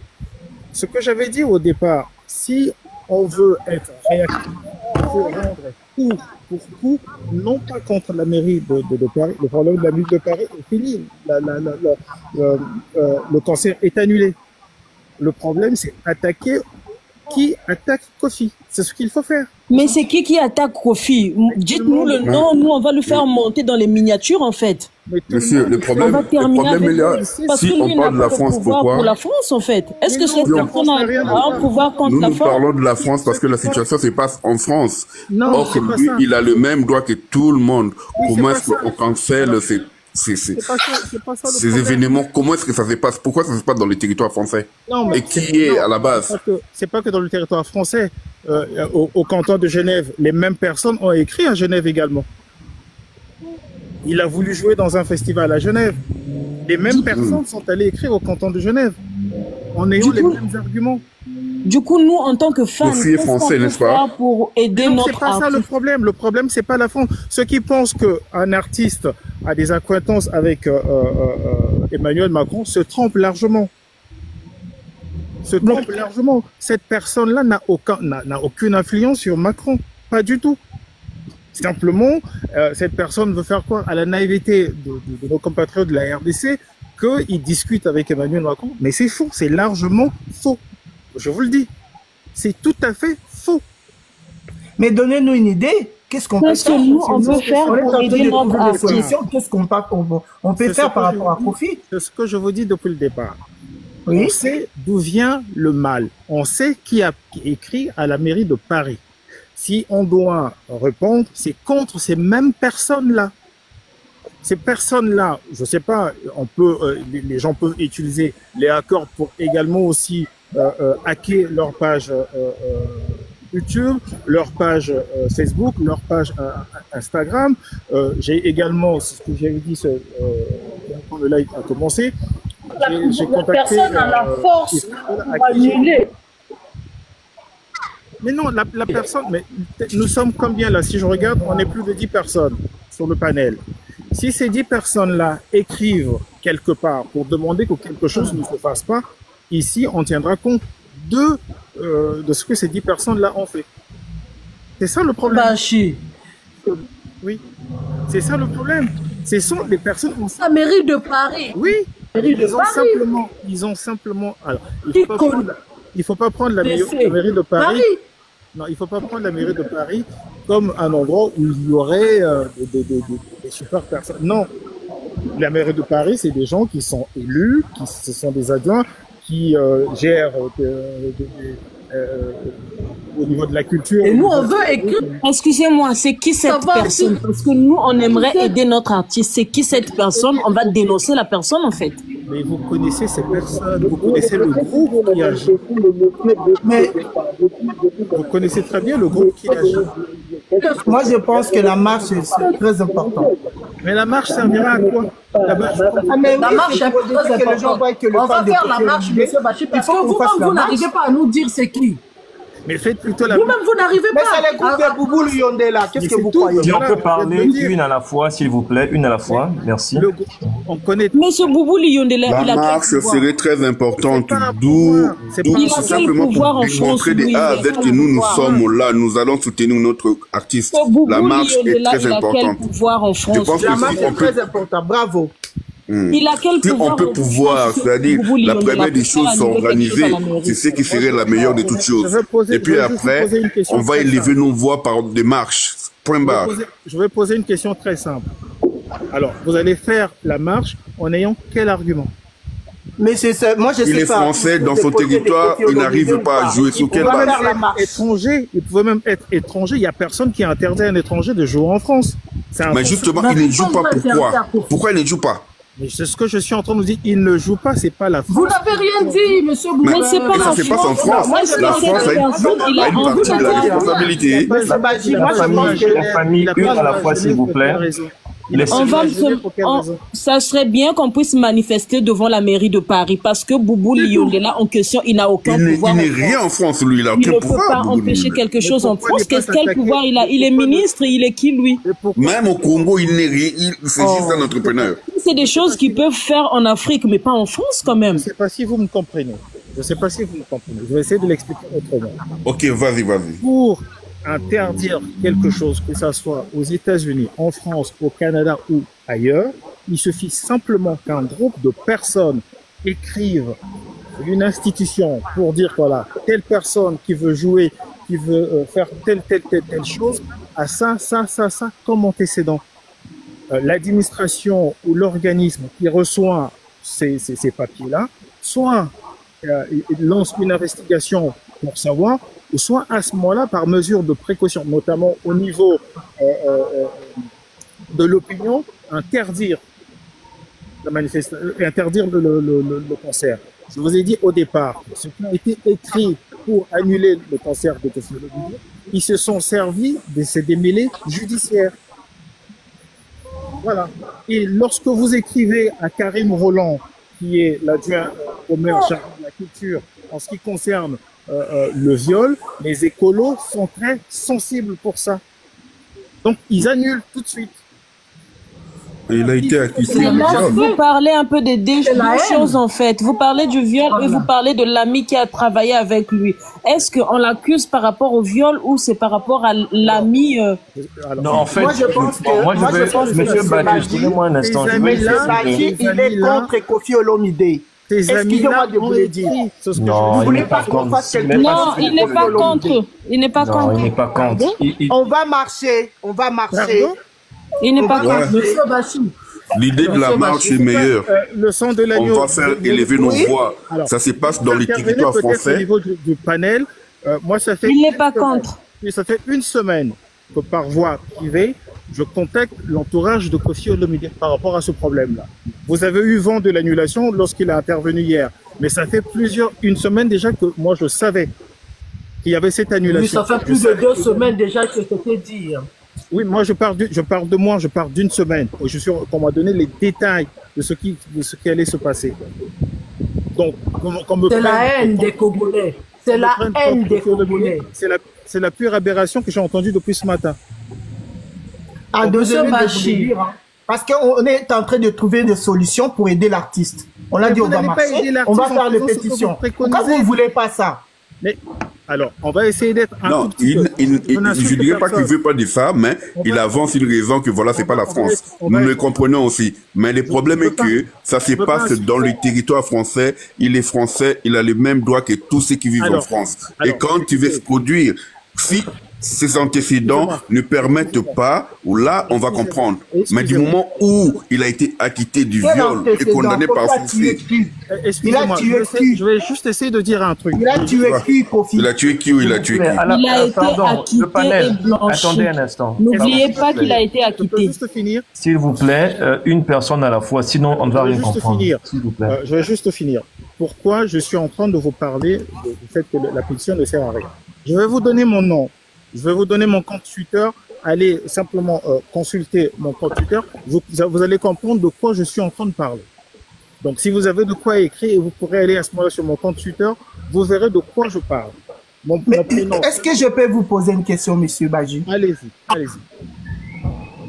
Ce que j'avais dit au départ, si on veut être réactif, il faut rendre coup pour coup, non pas contre la mairie de Paris, le problème de la ville de Paris est fini, le cancer est annulé. Le problème, c'est attaquer qui attaque Koffi. C'est ce qu'il faut faire. Mais c'est qui attaque Koffi? Dites-nous le nom, nous on va le faire monter dans les miniatures en fait. Monsieur, le problème est là. Si on parle de la France, pourquoi? Pour la France, en fait. Est-ce que cette personne a un pouvoir contre la France? Nous parlons de la France parce que la situation se passe en France. Non, or, lui, il a le même droit que tout le monde. Comment est-ce qu'on cancelle ces événements? Comment est-ce que ça se passe? Pourquoi ça se passe dans le territoire français? Et qui est à la base? C'est pas que dans le territoire français. Au canton de Genève, les mêmes personnes ont écrit à Genève également. Il a voulu jouer dans un festival à Genève. Les mêmes personnes sont allées écrire au canton de Genève en ayant les mêmes arguments. Du coup, nous, en tant que fans, qu'est-ce français, n'est-ce pas? Pour aider notre c'est pas ça le problème. Le problème, c'est pas la France. Ceux qui pensent qu'un artiste a des acquaintances avec Emmanuel Macron se trompent largement. Cette personne-là n'a aucune influence sur Macron. Pas du tout. Simplement, cette personne veut faire quoi à la naïveté de nos compatriotes de la RDC qu'ils discutent avec Emmanuel Macron. Mais c'est faux, c'est largement faux. Je vous le dis. C'est tout à fait faux. Mais donnez-nous une idée. Qu'est-ce qu'on peut faire? On peut faire pour aider notre artiste. Qu'est-ce qu'on peut faire par rapport à Kofi? C'est ce que je vous dis depuis le départ. Oui. On sait d'où vient le mal. On sait qui a écrit à la mairie de Paris. Si on doit répondre, c'est contre ces mêmes personnes-là. Ces personnes-là, je sais pas, les gens peuvent utiliser les hackers pour également aussi hacker leur page YouTube, leur page Facebook, leur page Instagram. J'ai également, c'est ce que j'avais dit quand le live a commencé, j'ai contacté... Personne n'a la force pour annuler. Mais non, la personne, mais nous sommes combien là? Si je regarde, on est plus de 10 personnes sur le panel. Si ces 10 personnes-là écrivent quelque part pour demander que quelque chose ne se fasse pas, ici, on tiendra compte de ce que ces 10 personnes-là ont fait. C'est ça le problème. Bachi. Oui, c'est ça le problème. Ce sont des personnes... La mairie de Paris. Oui, ils ont simplement... Alors, il faut pas prendre la mairie de Paris. Non, il faut pas prendre la mairie de Paris comme un endroit où il y aurait des super personnes. Non, la mairie de Paris, c'est des gens qui sont élus, ce sont des adjoints qui gèrent au niveau de la culture. Et nous, on veut écrire. Excusez-moi, c'est qui cette personne? Parce que nous, on aimerait aider notre artiste. C'est qui cette personne? On va dénoncer la personne, en fait. Mais vous connaissez ces personnes, vous connaissez le groupe qui agit. Mais vous connaissez très bien le groupe qui agit. Moi, je pense que la marche, c'est très important. Mais la marche servira à quoi? La marche est très importante. On va faire la marche, monsieur Bachi, parce que vous-même, vous n'arrivez pas à nous dire c'est qui. Mais faites plutôt la... Vous-même, vous n'arrivez pas. Mais c'est le groupe de Boubou Lyondé là. Qu'est-ce que vous croyez? Si on peut parler une à la fois, s'il vous plaît, une à la fois. Merci. On connaît... Monsieur Boubou Lyondé là, la marche serait très importante. D'où simplement pour démontrer des A à Z que nous sommes là. Nous allons soutenir notre artiste. La marche est très importante. Je pense que la marche est très importante. Bravo. Il a quel si on peut pouvoir, c'est-à-dire la première des choses s'organiser, c'est ce qui serait la meilleure de toutes choses. Et puis après, on va élever nos voix par des marches. Point barre. Je vais poser une question très simple. Alors, vous allez faire la marche en ayant quel argument? Mais c'est ça, moi je sais pas. Il est français, dans son territoire, il n'arrive pas à jouer sous quelle base? Il pouvait même être étranger. Il n'y a personne qui a interdit à un étranger de jouer en France. Mais justement, il ne joue pas. Pourquoi? Pourquoi il ne joue pas? Mais c'est ce que je suis en train de vous dire. Il ne joue pas, c'est pas la France. Vous n'avez rien dit, monsieur Boubou. Mais c'est pas la France. C'est pas en France. La France a une partie de la responsabilité. La famille, une à la fois, s'il vous plaît. Ça serait bien qu'on puisse manifester devant la mairie de Paris parce que Boubou Lyondé là en question, il n'a aucun pouvoir. Il n'est rien en France, lui. Il n'a aucun pouvoir. Il ne peut pas empêcher quelque chose en France. Quel pouvoir il a? Il est ministre, il est qui, lui? Même au Congo, il n'est rien. C'est juste un entrepreneur. C'est des choses qu'ils peuvent faire en Afrique, mais pas en France quand même. Je ne sais pas si vous me comprenez. Je vais essayer de l'expliquer autrement. Ok, vas-y. Pour interdire quelque chose, que ce soit aux États-Unis, en France, au Canada ou ailleurs, il suffit simplement qu'un groupe de personnes écrivent une institution pour dire voilà, telle personne qui veut jouer, qui veut faire telle chose, à ça, comme antécédent. l'administration ou l'organisme qui reçoit ces papiers-là, soit il lance une investigation pour savoir, ou soit à ce moment-là, par mesure de précaution, notamment au niveau de l'opinion, interdire la manifestation, interdire le concert. Je vous ai dit au départ, ce qui a été écrit pour annuler le concert de Kofi Olomide, ils se sont servis de ces démêlés judiciaires. Voilà. Et lorsque vous écrivez à Karim Roland, qui est l'adjoint au maire chargé de la culture, en ce qui concerne le viol, les écolos sont très sensibles pour ça. Donc, ils annulent tout de suite. Il a été accusé. Vous parlez un peu des deux choses en fait. Vous parlez du viol et vous parlez de l'ami qui a travaillé avec lui. Est-ce qu'on l'accuse par rapport au viol ou c'est par rapport à l'ami Non, en fait, moi je pense que Monsieur Badji, excusez-moi un instant. Monsieur Badji, il est contre Kofi Olomide. Excusez-moi de vous le dire. Non, vous voulez pas qu'on fasse quelque chose? Non, il n'est pas contre. Il n'est pas contre. Non, il n'est pas contre. On va marcher. On va marcher. Il n'est pas contre. Monsieur Badji. L'idée de la marche est meilleure. Le sang de l'agneau. On va faire élever nos voix. Alors, ça se passe dans les territoires français. Au niveau du panel, moi, ça fait. Il n'est pas contre. Ça fait une semaine que par voie privée, je contacte l'entourage de Kofi Olomide par rapport à ce problème-là. Vous avez eu vent de l'annulation lorsqu'il a intervenu hier, mais ça fait une semaine déjà que moi je savais qu'il y avait cette annulation. Oui, ça fait plus de 2 semaines déjà que c'était dit. Oui, moi je parle d'une semaine. Je suis qu'on m'a donné les détails de ce qui allait se passer. Donc, c'est la haine des Congolais. C'est la haine des Congolais. C'est la pure aberration que j'ai entendue depuis ce matin. Ah, Monsieur Badji, parce qu'on est en train de trouver des solutions pour aider l'artiste. On a dit on va marcher, on va faire des pétitions. Pourquoi vous ne voulez pas ça? Mais alors, on va essayer d'être un non, tout petit peu. je ne dirais pas qu'il ne veut pas de ça, mais il avance une raison que voilà, c'est pas la France. Nous le comprenons aussi. Mais le problème est que ça se passe dans le territoire français. Il est français, il a les mêmes droits que tous ceux qui vivent en France. Et quand tu veux se produire, si ses antécédents ne permettent pas, ou là, on va comprendre. Mais du moment où il a été acquitté du viol et condamné par forfait. Il a tué qui? Je vais juste essayer de dire un truc. Il a tué qui, Kofi? Il a tué qui ou il a tué qui? Il a été acquitté et blanchi. Attendez un instant. N'oubliez pas qu'il a été acquitté. S'il vous plaît, une personne à la fois, sinon on ne va rien comprendre. S'il vous plaît. Je vais juste finir. Pourquoi je suis en train de vous parler du fait que la pétition ne sert à rien? Je vais vous donner mon nom. Je vais vous donner mon compte Twitter. Allez simplement consulter mon compte Twitter. Vous allez comprendre de quoi je suis en train de parler. Donc, si vous avez de quoi écrire, et vous pourrez aller à ce moment-là sur mon compte Twitter, vous verrez de quoi je parle. Est-ce que je peux vous poser une question, Monsieur Badji? Allez-y, allez-y.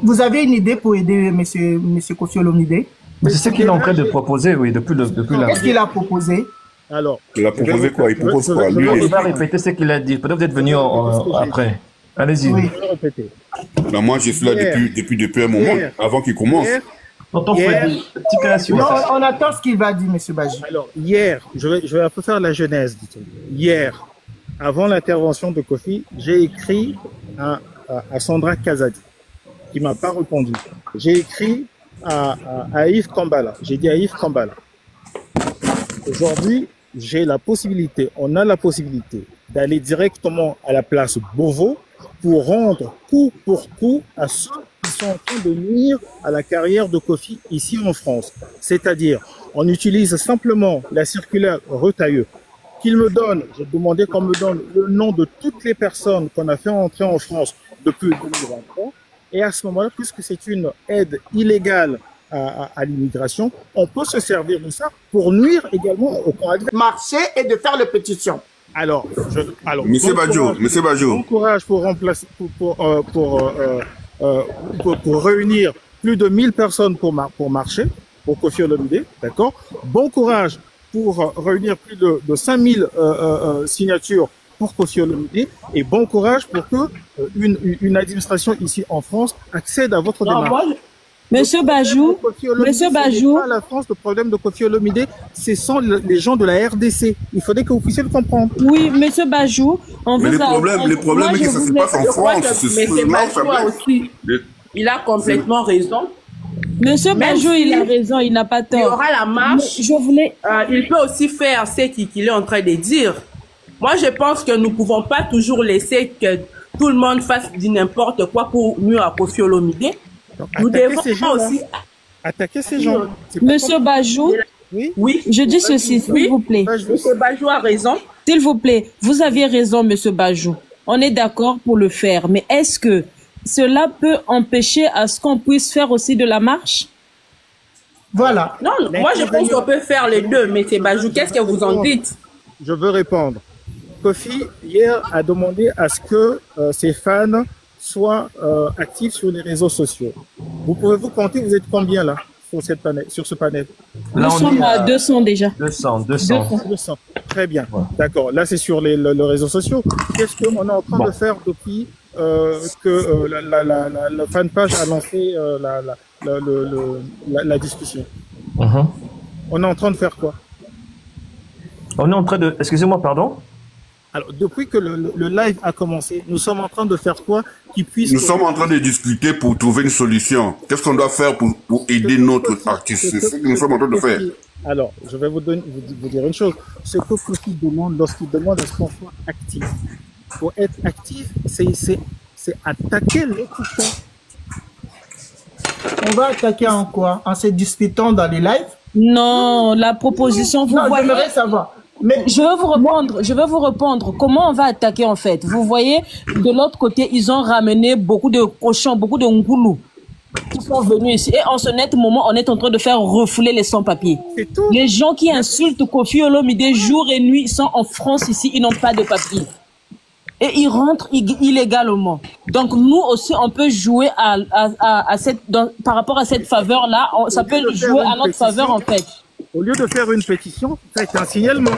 Vous avez une idée pour aider Monsieur Kofi Olomide? Mais c'est ce qu'il est en train de proposer, oui, depuis la... Qu'est-ce qu'il a proposé? Alors, il a proposé quoi? Il propose quoi? Il va répéter ce qu'il a dit. Peut-être vous êtes venu après. Allez-y. Oui. Ben moi, je suis là depuis un moment, avant qu'il commence. Non, on attend ce qu'il va dire, Monsieur Badji. Alors, hier, je vais un peu faire la genèse. Hier, avant l'intervention de Kofi, j'ai écrit à Sandra Kazadi, qui m'a pas répondu. J'ai écrit à Yves Kambala. J'ai dit à Yves Kambala. Aujourd'hui, on a la possibilité d'aller directement à la place Beauvau pour rendre coup pour coup à ceux qui sont en train de nuire à la carrière de Kofi ici en France. C'est-à-dire, on utilise simplement la circulaire Retailleau qu'il me donne, j'ai demandé qu'on me donne le nom de toutes les personnes qu'on a fait entrer en France depuis 2023. Et à ce moment-là, puisque c'est une aide illégale à l'immigration, on peut se servir de ça pour nuire également au marché et de faire les pétitions. Alors, Monsieur Badjo, bon courage pour remplacer, pour réunir plus de 1000 personnes pour marcher, pour Kofi Olomide, d'accord. Bon courage pour réunir plus de 5000 signatures pour Kofi Olomide, et bon courage pour que une administration ici en France accède à votre démarche. Monsieur Bajou, pas la France, le problème de Kofi Olomide, ce sont les gens de la RDC. Il faudrait que vous puissiez le comprendre. Oui, Monsieur Bajou, le problème est que ça se passe en France. Mais c'est Bajou aussi. Il a complètement raison. Monsieur Bajou, il a raison, il n'a pas tort. Il y aura la marche. Je voulais... il peut aussi faire ce qu'il est en train de dire. Moi, je pense que nous ne pouvons pas toujours laisser que tout le monde fasse du n'importe quoi pour nuire à Koffi Olomide. Nous devons aussi attaquer ces gens. Monsieur Bajou, oui, je dis ceci, s'il vous plaît. Monsieur Bajou a raison. S'il vous plaît, vous aviez raison, Monsieur Bajou. On est d'accord pour le faire, mais est-ce que cela peut empêcher à ce qu'on puisse faire aussi de la marche? Voilà. Non, moi je pense qu'on peut faire les deux, mais c'est Bajou, qu'est-ce que vous en dites? Je veux répondre. Koffi, hier, a demandé à ce que ses fans soient actifs sur les réseaux sociaux. Vous pouvez-vous compter, vous êtes combien là sur ce panel? Nous sommes à 200 déjà. 200. Très bien. Ouais. D'accord. Là, c'est sur les réseaux sociaux. Qu'est-ce qu'on est en train de faire depuis que la fanpage a lancé la discussion? On est en train de faire quoi? On est en train de... Excusez-moi, pardon? Alors, depuis que le live a commencé, nous sommes en train de faire quoi qui puisse... Nous sommes en train de discuter pour trouver une solution. Qu'est-ce qu'on doit faire pour aider notre artiste? C'est ce que nous sommes en train de faire. Alors, je vais vous dire une chose. Ce que Koffi demande, lorsqu'il demande à ce qu'on soit actif, pour être actif, c'est attaquer l'autre camp. On va attaquer en quoi? En se disputant dans les lives? Non, la proposition, vous voyez... j'aimerais savoir. Mais je veux vous répondre. Comment on va attaquer en fait? Vous voyez, de l'autre côté, ils ont ramené beaucoup de cochons, beaucoup de ngoulous qui sont venus ici. Et en ce net moment, on est en train de faire refouler les sans-papiers. Les gens qui insultent Koffi Olomide jour et nuit, ils sont en France ici, ils n'ont pas de papier. Et ils rentrent illégalement. Donc nous aussi, on peut jouer par rapport à cette faveur-là. Ça peut jouer à notre faveur en fait. Au lieu de faire une pétition, faites un signalement.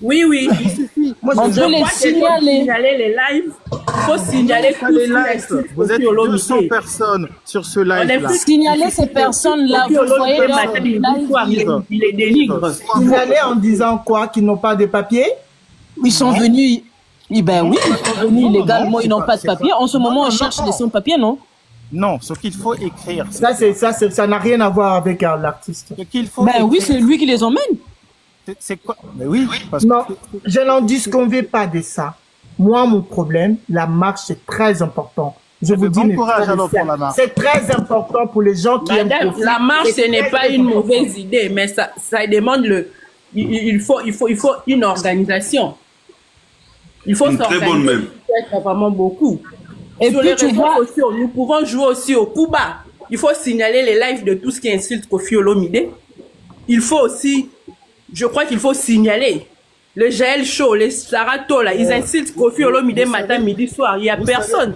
Oui. Il suffit. Moi, on peut les signaler. Les lives. Il faut signaler tous les lives. Vous êtes 200 personnes sur ce live-là. Signaler ces personnes-là. Vous voyez il est délivre. Signaler en disant quoi? Qu'ils n'ont pas de papier? Ils sont venus... Ben oui, ils sont venus illégalement, ils n'ont pas de papier. En ce moment, on cherche des sans-papiers, non? Non, ce qu'il faut écrire. Ça n'a rien à voir avec l'artiste. Ben oui, c'est lui qui les emmène. C'est quoi? Mais oui. Non, je n'en disconviens pas de ça. Moi, mon problème, la marche, c'est très important. Je vous dis, c'est très important pour les gens qui aiment Koffi. La marche, ce n'est pas une mauvaise idée, mais ça demande il faut une organisation. Il faut s'organiser vraiment beaucoup. Et sur les réseaux sociaux, nous pouvons jouer aussi au coup bas. Il faut signaler les lives de tout ce qui insulte Koffi Olomide. Il faut aussi, je crois qu'il faut signaler le Jaël Show, les Sarato, là, ils insultent Koffi Olomide matin, midi, soir. Il n'y a personne.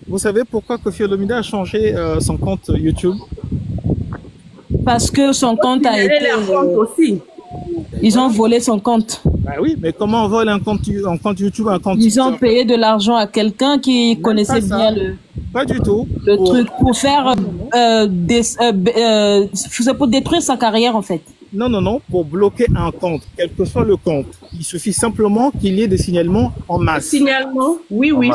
Vous savez pourquoi Koffi Olomide a changé son compte YouTube? Parce que son compte a été... aussi. Ils ont volé son compte. Bah oui, mais comment on vole un compte YouTube, un compte Ils ont payé de l'argent à quelqu'un qui connaissait bien pas du tout. Le truc pour faire pour détruire sa carrière en fait. Non, pour bloquer un compte, quel que soit le compte, il suffit simplement qu'il y ait des signalements en masse. Des signalements, oui.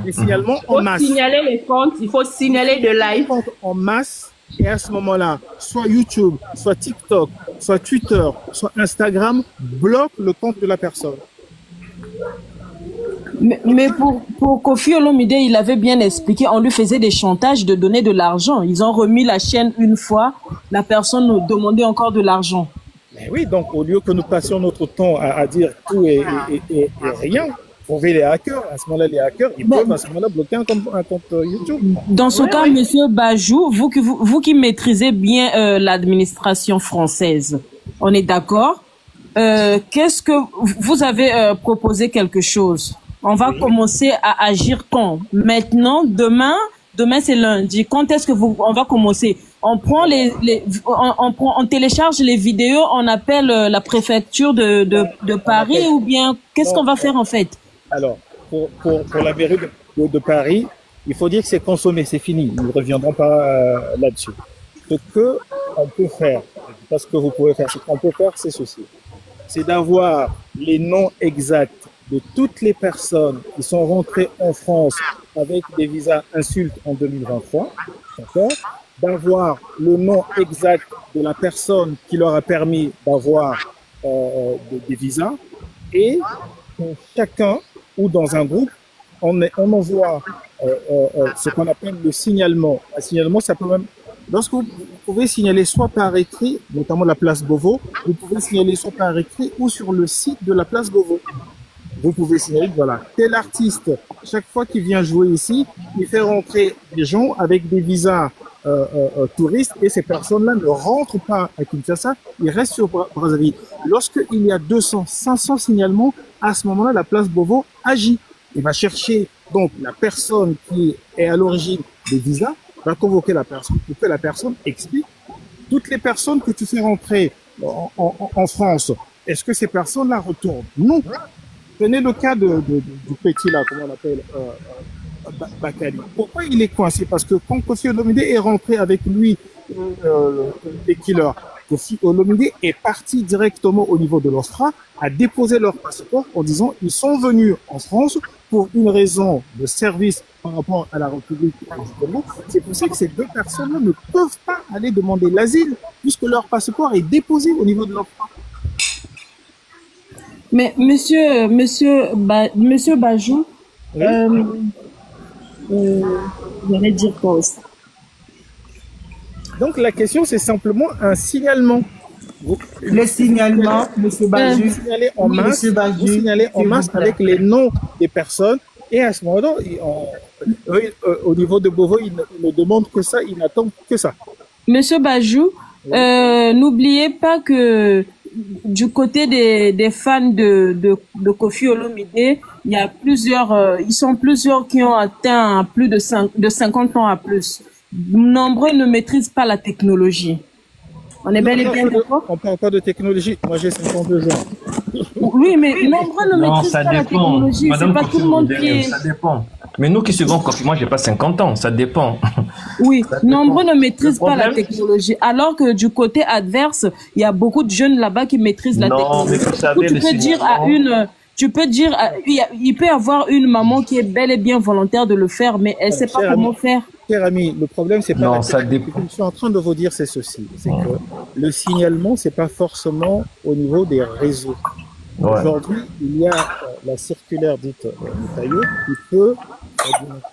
Des signalements en masse. Il faut signaler les comptes, il faut signaler de live. En masse. Et à ce moment-là, soit YouTube, soit TikTok, soit Twitter, soit Instagram, bloque le compte de la personne. Mais pour Koffi Olomide, il avait bien expliqué, on lui faisait des chantages de donner de l'argent. Ils ont remis la chaîne une fois, la personne nous demandait encore de l'argent. Mais oui, donc au lieu que nous passions notre temps à dire tout et rien, trouver les hackers, à ce moment-là, les hackers, ils peuvent à ce moment-là bloquer un compte YouTube. Dans ce cas, Monsieur Bajou, vous qui maîtrisez bien l'administration française, on est d'accord? Qu'est-ce que vous avez proposé quelque chose? On va commencer à agir quand? Maintenant, demain c'est lundi. Quand est-ce que on va commencer? On prend on télécharge les vidéos, on appelle la préfecture de Paris ou bien qu'est-ce qu'on va faire en fait? Alors, pour la mairie de Paris, il faut dire que c'est consommé, c'est fini. Nous ne reviendrons pas là-dessus. Ce qu'on peut faire, pas ce que vous pouvez faire, ce qu'on peut faire, c'est ceci. C'est d'avoir les noms exacts de toutes les personnes qui sont rentrées en France avec des visas insultes en 2023, d'accord, d'avoir le nom exact de la personne qui leur a permis d'avoir des visas, et chacun ou dans un groupe, on envoie ce qu'on appelle le signalement. Un signalement, ça peut même... Lorsque vous pouvez signaler soit par écrit, notamment la place Beauvau, vous pouvez signaler soit par écrit ou sur le site de la place Beauvau. Vous pouvez signaler, voilà, tel artiste, chaque fois qu'il vient jouer ici, il fait rentrer des gens avec des visas touristes, et ces personnes-là ne rentrent pas à Kinshasa, ils restent sur Brazzaville. Lorsqu'il y a 200, 500 signalements, à ce moment-là, la place Beauvau agit. Il va chercher donc la personne qui est à l'origine des visas, va convoquer la personne pour que la personne explique toutes les personnes que tu fais rentrer en France. Est-ce que ces personnes-là retournent? Non. Prenez le cas du petit là, comment on l'appelle, Bakali. Pourquoi il est coincé? Parce que quand Koffi Olomide est rentré avec lui, les killers, Koffi Olomide est parti directement au niveau de l'OFPRA, a déposé leur passeport en disant ils sont venus en France pour une raison de service par rapport à la République du Congo. C'est pour ça que ces deux personnes-là ne peuvent pas aller demander l'asile puisque leur passeport est déposé au niveau de l'OFPRA. Mais monsieur Bajou, Oui. j'allais dire quoi aussi? Donc la question, c'est simplement un signalement. Le signalement, M. Bajou, Vous signalez en masse avec les noms des personnes, et à ce moment-là, au niveau de Beauvau, ils ne demandent que ça, ils n'attendent que ça. Monsieur Bajou, n'oubliez pas que du côté des fans de Koffi Olomide, il y a ils sont plusieurs qui ont atteint plus de 50 ans à plus. Nombreux ne maîtrisent pas la technologie. On est bel et bien d'accord? On parle pas de technologie. Moi, j'ai 52 ans. Oui, mais nombreux ne maîtrisent pas la technologie. C'est pas tout le monde qui est... Ça dépend. Mais nous qui suivons Koffi, moi, j'ai pas 50 ans. Ça dépend. Oui, Ça dépend. nombreux ne maîtrisent pas la technologie. Alors que du côté adverse, il y a beaucoup de jeunes là-bas qui maîtrisent la technologie. Mais vous savez, tu peux dire à une... il peut y avoir une maman qui est bel et bien volontaire de le faire, mais elle sait pas comment faire. Cher ami, le problème, c'est pas Non, la ça technique. dépend. Ce que je suis en train de vous dire, c'est ceci. C'est que le signalement, c'est pas forcément au niveau des réseaux. Ouais. Aujourd'hui, il y a la circulaire dite Taillot qui peut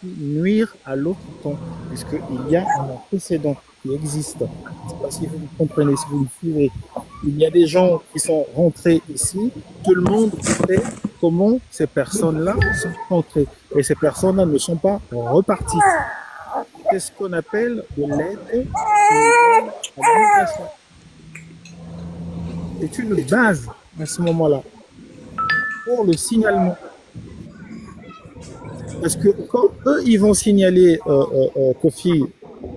nuire à l'autre camp, puisqu'il y a un précédent qui existe. Je ne sais pas si vous comprenez, si vous le suivez. Il y a des gens qui sont rentrés ici, tout le monde sait comment ces personnes-là sont rentrées. Et ces personnes-là ne sont pas reparties. C'est ce qu'on appelle de l'aide à l'immigration. C'est une base à ce moment-là pour le signalement. Parce que quand eux, ils vont signaler Koffi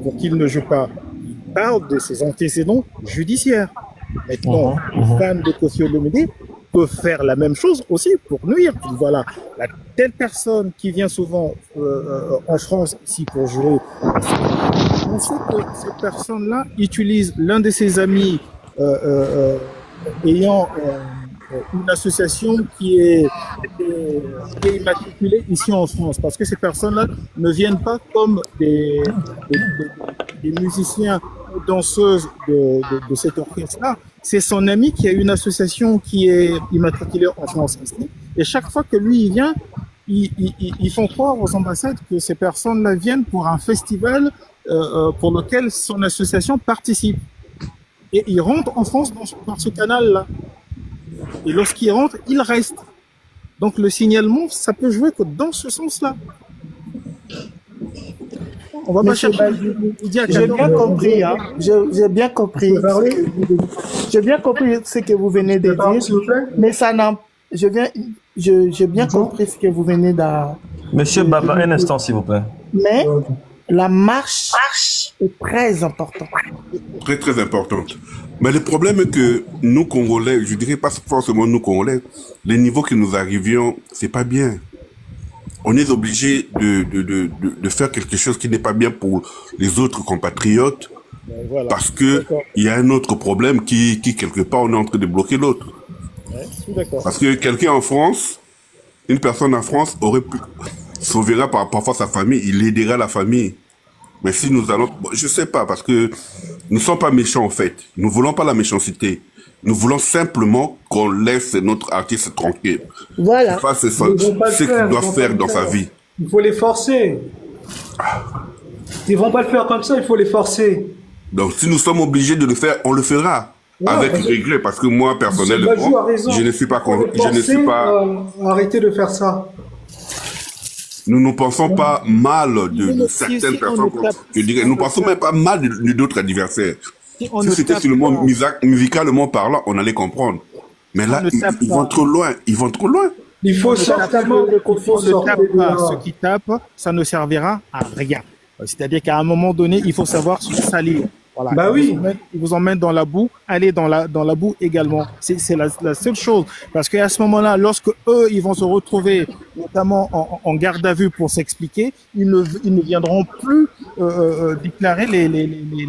pour qu'il ne joue pas, ils parlent de ses antécédents judiciaires. Maintenant, les fans de Koffi Olomide peuvent faire la même chose aussi pour nuire. Voilà, la telle personne qui vient souvent en France ici pour jouer, on sait que cette personne-là utilise l'un de ses amis ayant une association qui est immatriculée ici en France, parce que ces personnes-là ne viennent pas comme des musiciens ou danseuses de cet orchestre-là. C'est son ami qui a une association qui est immatriculée en France ici, et chaque fois que lui il vient, ils font croire aux ambassades que ces personnes-là viennent pour un festival pour lequel son association participe. Et ils rentrent en France par ce canal-là. Et lorsqu'ils rentrent, ils restent. Donc le signalement, ça peut jouer que dans ce sens-là. On va pas chercher. J'ai bien compris, hein. J'ai bien compris. J'ai bien compris ce que vous venez de dire, mais ça n'a. J'ai bien compris ce que vous venez de. Monsieur Baba, un instant, s'il vous plaît. Mais la marche est très importante. Très, très importante. Mais le problème est que nous, Congolais, je dirais pas forcément nous, Congolais, les niveaux que nous arrivions, c'est pas bien. On est obligé de faire quelque chose qui n'est pas bien pour les autres compatriotes, voilà, parce que il y a un autre problème qui quelque part, on est en train de bloquer l'autre. Ouais, parce que quelqu'un en France, une personne en France aurait pu sauvera parfois sa famille, il aidera la famille. Mais si nous allons... Bon, je sais pas, parce que nous ne sommes pas méchants, en fait. Nous ne voulons pas la méchanceté. Nous voulons simplement qu'on laisse notre artiste tranquille. Voilà. Qu'il fasse ce qu'il doit faire dans sa vie. Il faut les forcer. Ils vont pas le faire comme ça, il faut les forcer. Donc, si nous sommes obligés de le faire, on le fera. Ouais, avec regret, parce que moi, personnellement, je ne suis pas... Arrêtez de faire ça. Nous ne pensons pas mal de certaines personnes. Je dirais, nous ne pensons même pas mal d'autres adversaires. Si c'était seulement musicalement parlant, on allait comprendre. Mais là, ils vont trop loin. Ils vont trop loin. Il faut sortir ceux qui tapent, ça ne servira à rien. C'est-à-dire qu'à un moment donné, il faut savoir se salir. Voilà. Bah oui. Ils vous emmènent dans la boue, allez dans la boue également. C'est la seule chose. Parce qu'à ce moment-là, lorsque eux, ils vont se retrouver, notamment en garde à vue pour s'expliquer, ils ne viendront plus déclarer les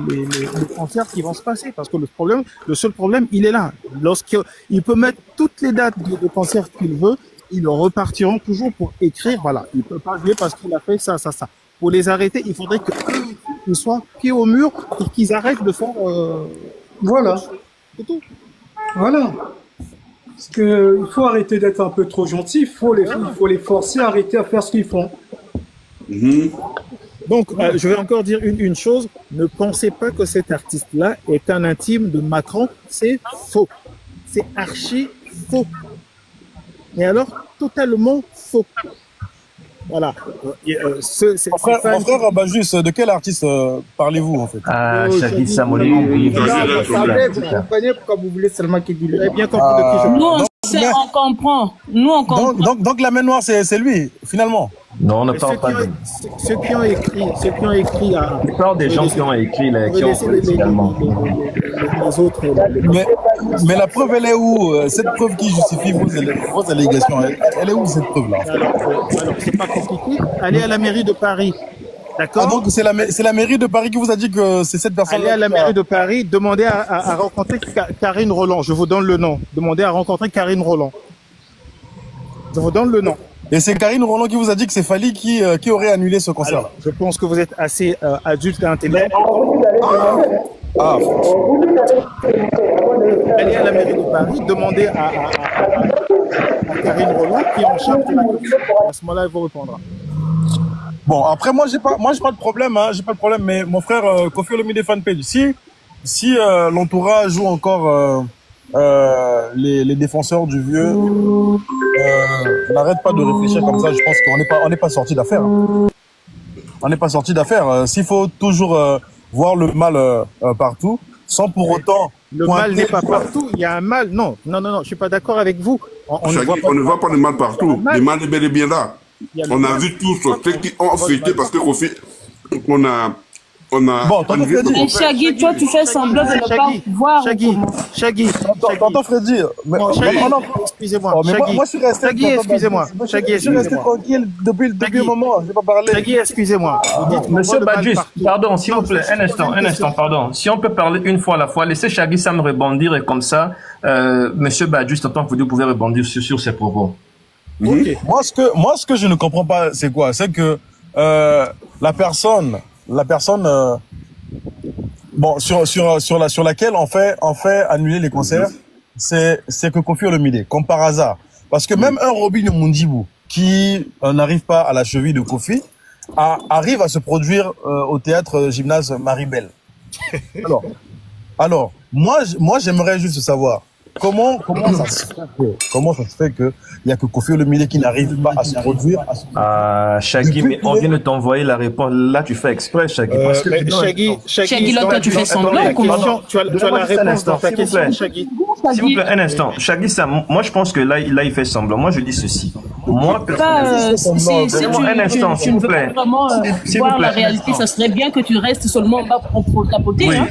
concerts qui vont se passer. Parce que le seul problème, il est là. Lorsqu'il peut mettre toutes les dates de concerts qu'il veut, ils repartiront toujours pour écrire. Voilà. Il peut pas jouer parce qu'il a fait ça. Pour les arrêter, il faudrait qu'ils soient pieds au mur pour qu'ils arrêtent de faire... Voilà. C'est tout. Voilà. Parce que il faut arrêter d'être un peu trop gentil. Il faut les forcer à arrêter à faire ce qu'ils font. Donc, je vais encore dire une chose. Ne pensez pas que cet artiste-là est un intime de Macron. C'est faux. C'est archi faux. Mais alors, totalement faux. Voilà. Mon frère Bajus, de quel artiste parlez-vous en fait? Shaggy Samoni. Vous comprenez pourquoi vous voulez seulement qu'il dise. Vous avez bien compris de qui je parle. On comprend. Nous, on comprend. Donc la main noire, c'est lui, finalement. Non, on ne parle pas de... Ceux qui ont écrit on parle des gens qui ont écrit, qui ont également. Les autres... Mais la preuve, elle est où? Cette preuve qui justifie vos allégations, elle est où cette preuve-là? Alors, c'est pas compliqué. Allez à la mairie de Paris. D'accord. Donc c'est la mairie de Paris qui vous a dit que c'est cette personne. Allez à la mairie de Paris, demandez à rencontrer Karine Roland. Je vous donne le nom. Demandez à rencontrer Karine Roland. Je vous donne le nom. Et c'est Karine Roland qui vous a dit que c'est Fally qui aurait annulé ce concert. Alors, je pense que vous êtes assez adulte et intelligent. Allez à la mairie de Paris, demandez à Karine Roland qui est en charge de la culture. À ce moment-là, elle vous répondra. Bon, après, moi, j'ai pas de problème, hein, j'ai pas de problème, mais mon frère, Koffi Olomide fanpage, si l'entourage joue encore, les défenseurs du vieux, n'arrête pas de réfléchir comme ça, je pense qu'on n'est pas sorti d'affaire. Hein. On n'est pas sorti d'affaire. S'il faut toujours, voir le mal, partout, sans pour autant... Le mal n'est pas partout, il y a un mal. Non, je suis pas d'accord avec vous. On ne voit pas le mal partout. Le mal est bel et bien là. On a vu tous ceux qui ont fêté parce que on a bon, mais Shaggy, toi tu fais semblant de ne pas voir. Shaggy. T'entends Freddy. Excusez-moi. Moi je suis resté. Shaggy, excusez-moi. Je suis resté tranquille depuis le moment. Je n'ai pas parlé. Shaggy, excusez-moi. Monsieur Bajus, pardon, s'il vous plaît, un instant, pardon. Si on peut parler une fois à la fois, laissez Shaggy Sam rebondir et comme ça, Monsieur Bajus, tant que vous pouvez rebondir sur ses propos. Okay. Moi, ce que je ne comprends pas, c'est quoi? C'est que la personne, bon, sur laquelle on fait annuler les concerts, c'est que Koffi Olomide, comme par hasard, parce que même un Robin Mundibou qui n'arrive pas à la cheville de Koffi arrive à se produire au théâtre gymnase Maribel. Alors, moi, j'aimerais juste savoir. Comment ça se fait que il y a que Koffi Olomide qui n'arrive pas à se produire? Shaggy, mais on vient de t'envoyer la réponse. Là, tu fais exprès, Shaggy. Parce que Shaggy, là, tu fais semblant ou comment? Tu as la réponse dans ta question, Shaggy. S'il vous plaît, un instant. Shaggy, ça, moi, je pense que là, il fait semblant. Moi, je dis ceci. Moi, personnellement, un instant, s'il vous plaît. Vraiment voir la réalité, ça serait bien que tu restes seulement en bas pour tapoter. Oui. Hein?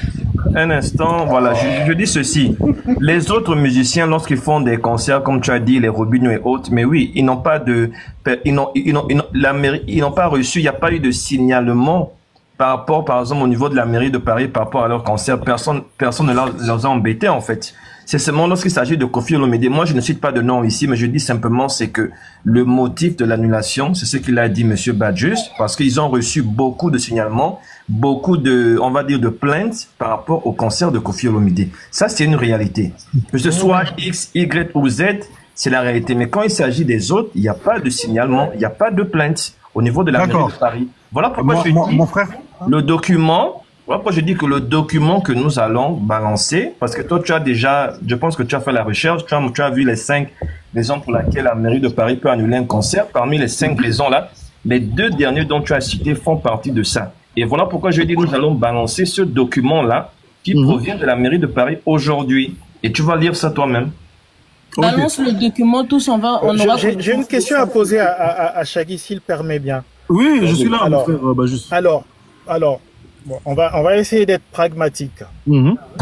Un instant, voilà, je dis ceci. Les autres musiciens, lorsqu'ils font des concerts, comme tu as dit, les Robinho et autres, mais oui, ils n'ont pas reçu, il n'y a pas eu de signalement par rapport, par exemple, au niveau de la mairie de Paris, par rapport à leur concert. Personne ne les a embêtés, en fait. c'est seulement lorsqu'il s'agit de Kofi Olomide. Moi, je ne cite pas de nom ici, mais je dis simplement c'est que le motif de l'annulation, c'est ce qu'il a dit Monsieur Badjus, parce qu'ils ont reçu beaucoup de signalements, beaucoup de, on va dire, de plaintes par rapport au concert de Kofi Olomide. Ça, c'est une réalité. Que ce soit X, Y ou Z, c'est la réalité. Mais quand il s'agit des autres, il n'y a pas de signalement, il n'y a pas de plainte au niveau de la mairie de Paris. Voilà pourquoi mon frère. Le document. Voilà pourquoi je dis que le document que nous allons balancer, parce que toi, tu as déjà, je pense que tu as fait la recherche, tu as vu les 5 raisons pour lesquelles la mairie de Paris peut annuler un concert. Parmi les 5 raisons-là, les 2 derniers dont tu as cité font partie de ça. Et voilà pourquoi je dis que nous allons balancer ce document-là qui provient de la mairie de Paris aujourd'hui. Et tu vas lire ça toi-même. Balance le document, tous on va... J'ai une question à poser à Shaggy, s'il permet bien. Oui, je suis là, alors, mon frère. Alors, bon, on va essayer d'être pragmatique.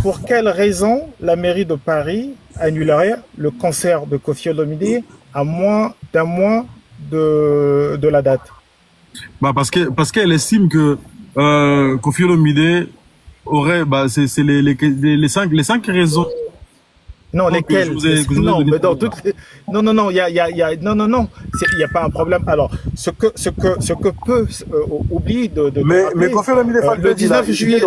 Pour quelle raison la mairie de Paris annulerait le concert de Kofi Olomide à moins d'un mois de la date? Parce qu'elle estime que Kofi Olomide aurait, c'est les 5 raisons. Non, lesquelles? Non, il y a pas un problème. Alors, ce que peut oublier de mais Kofi Olomide le 19 juillet,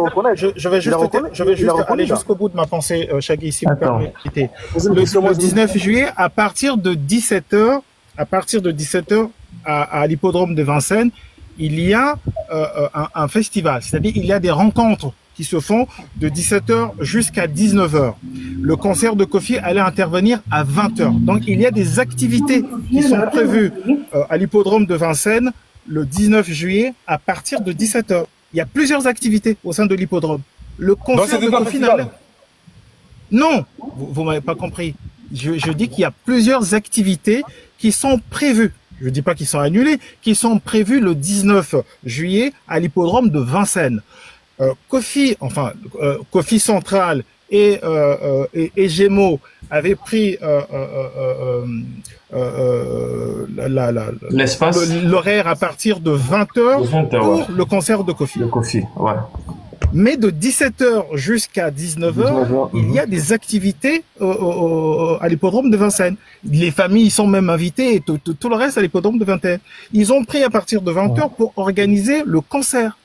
je vais juste aller jusqu'au bout de ma pensée, Shaggy, si vous permettez. Le 19 juillet, à partir de 17h, à l'hippodrome de Vincennes, il y a un festival, c'est-à-dire il y a des rencontres qui se font de 17h jusqu'à 19h. Le concert de Kofi allait intervenir à 20h. Donc, il y a des activités qui sont prévues à l'hippodrome de Vincennes le 19 juillet à partir de 17h. Il y a plusieurs activités au sein de l'hippodrome. Le concert de Kofi Non, vous m'avez pas compris. Je dis qu'il y a plusieurs activités qui sont prévues. Je dis pas qu'ils sont annulés, qui sont prévues le 19 juillet à l'hippodrome de Vincennes. Kofi Central et Gémeaux avaient pris l'horaire à partir de 20h pour le concert de Kofi. Mais de 17h jusqu'à 19h, il y a des activités à l'hippodrome de Vincennes. Les familles sont même invitées et tout le reste à l'hippodrome de Vincennes. Ils ont pris à partir de 20h pour organiser le concert.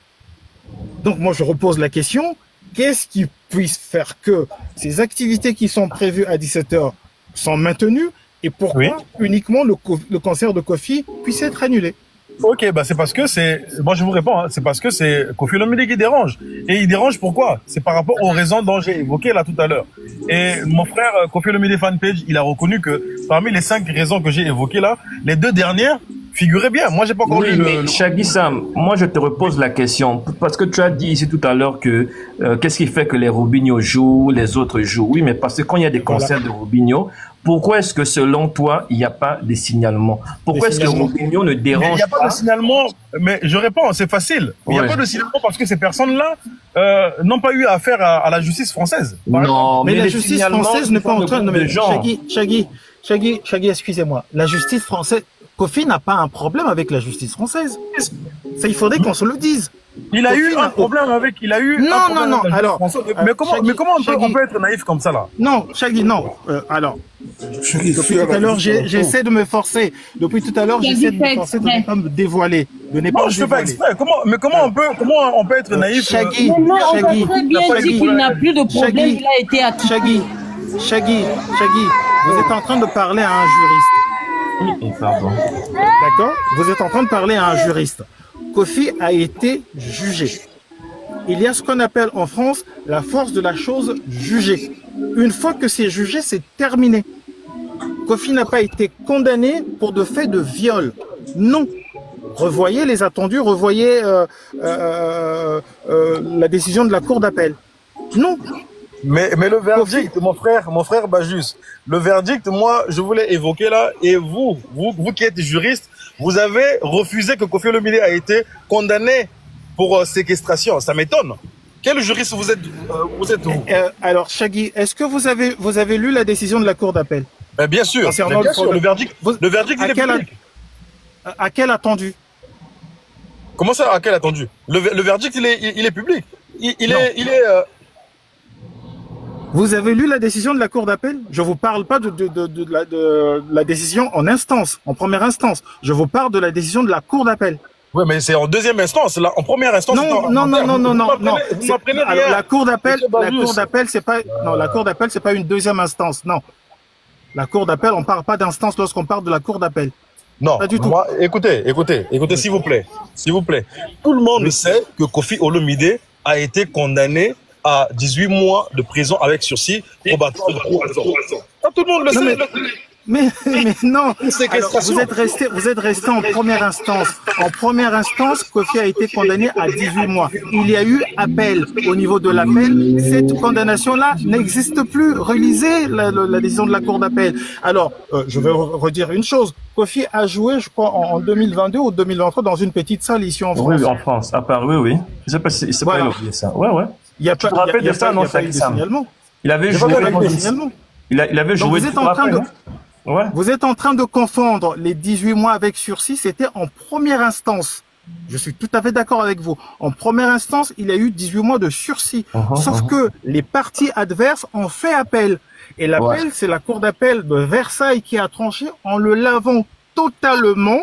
Donc moi je repose la question, qu'est-ce qui puisse faire que ces activités qui sont prévues à 17h sont maintenues et pourquoi uniquement le concert de Kofi puisse être annulé? Ok, c'est parce que moi je vous réponds, c'est parce que c'est Kofi Olomide qui dérange. Et il dérange pourquoi? C'est par rapport aux raisons dont j'ai évoqué là tout à l'heure. Et mon frère Kofi Olomide Fanpage, il a reconnu que parmi les 5 raisons que j'ai évoquées là, les 2 dernières figurez bien, moi j'ai pas encore lu mais Shaggy Sam, moi je te repose la question, parce que tu as dit ici tout à l'heure que qu'est-ce qui fait que les Robinho jouent, les autres jouent. Oui, mais parce que quand il y a des concerts de Robinho, pourquoi est-ce que selon toi, il n'y a pas de signalement? Pourquoi est-ce que Robinho ne dérange pas? Il n'y a pas de signalement, mais je réponds, c'est facile. Il n'y a pas de signalement parce que ces personnes-là n'ont pas eu affaire à la justice française. Non, mais la justice française n'est pas en train de... Shaggy, excusez-moi. La justice française... Kofi n'a pas un problème avec la justice française. Ça, il faudrait qu'on se le dise. Il a eu un problème avec... Non. Alors, mais comment on peut être naïf comme ça, là? Non, Shaggy, non. Depuis tout à l'heure, j'essaie de me forcer. Depuis tout à l'heure, j'essaie de me forcer de ne pas me dévoiler. Non, je ne fais pas exprès. Comment on peut être naïf? Shaggy, on a très bien dit qu'il n'a plus de problème. Il a été acquitté. Shaggy, vous êtes en train de parler à un juriste. D'accord? Vous êtes en train de parler à un juriste. Kofi a été jugé. Il y a ce qu'on appelle en France la force de la chose jugée. Une fois que c'est jugé, c'est terminé. Kofi n'a pas été condamné pour de faits de viol. Non. Revoyez les attendus, revoyez la décision de la cour d'appel. Non. Mais le verdict, mon frère Bajus, le verdict, moi, je voulais évoquer là, et vous qui êtes juriste, vous avez refusé que Kofi Olomide a été condamné pour séquestration. Ça m'étonne. Quel juriste vous êtes vous? Alors, Shaggy, est-ce que vous avez lu la décision de la cour d'appel? Bien sûr. Le verdict, il est public. À quel attendu? Comment ça, à quel attendu? Le verdict, il est public. Il est Vous avez lu la décision de la Cour d'appel? Je vous parle pas de la décision en instance, en première instance. Je vous parle de la décision de la Cour d'appel. Oui, mais c'est en deuxième instance. Là, en première instance, non. La Cour d'appel, c'est pas, non, la Cour d'appel, c'est pas une deuxième instance. Non. La Cour d'appel, on parle pas d'instance lorsqu'on parle de la Cour d'appel. Non, pas du tout. Moi, écoutez, s'il vous plaît. Tout le monde sait que Kofi Olomide a été condamné à 18 mois de prison avec sursis probatoire de 3 ans. Ça, tout le monde le sait. Mais non. Alors, vous êtes resté en première instance. En première instance, Kofi a été condamné à 18 mois. Il y a eu appel. Au niveau de l'appel, cette condamnation-là n'existe plus. Relisez la décision de la Cour d'appel. Alors, je vais redire une chose. Kofi a joué, je crois, en 2022 ou 2023 dans une petite salle ici en France. Oui, en France. À Paris, oui. Je sais pas si c'est pas oublié ça. Ouais. Il y a pas, tu te rappelles de ça, non, ça il avait joué. Il avait joué. Vous êtes en train de confondre les 18 mois avec sursis, c'était en première instance. Je suis tout à fait d'accord avec vous. En première instance, il y a eu 18 mois de sursis. Sauf que les parties adverses ont fait appel. Et l'appel, c'est la Cour d'appel de Versailles qui a tranché en le lavant totalement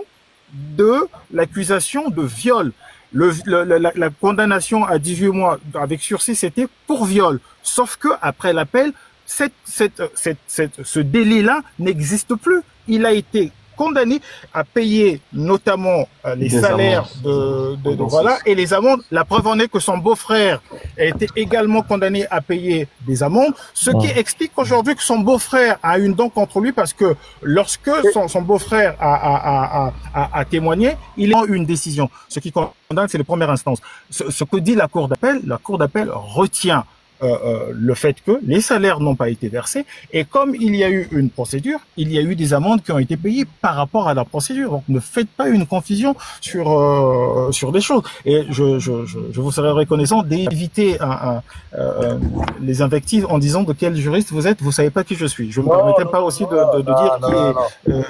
de l'accusation de viol. La condamnation à 18 mois avec sursis, c'était pour viol. Sauf que après l'appel, ce délit-là n'existe plus. Il a été condamné à payer notamment les salaires voilà, et les amendes. La preuve en est que son beau-frère a été également condamné à payer des amendes, ce qui explique aujourd'hui que son beau-frère a une dent contre lui parce que lorsque son beau-frère a témoigné, il a eu une décision. Ce qui condamne, c'est la première instance. Ce que dit la Cour d'appel retient le fait que les salaires n'ont pas été versés et comme il y a eu une procédure, il y a eu des amendes qui ont été payées par rapport à la procédure. Donc ne faites pas une confusion sur des choses. Et je vous serais reconnaissant d'éviter les invectives en disant de quel juriste vous êtes. Vous savez pas qui je suis. Je me permettrai pas aussi de dire qui est.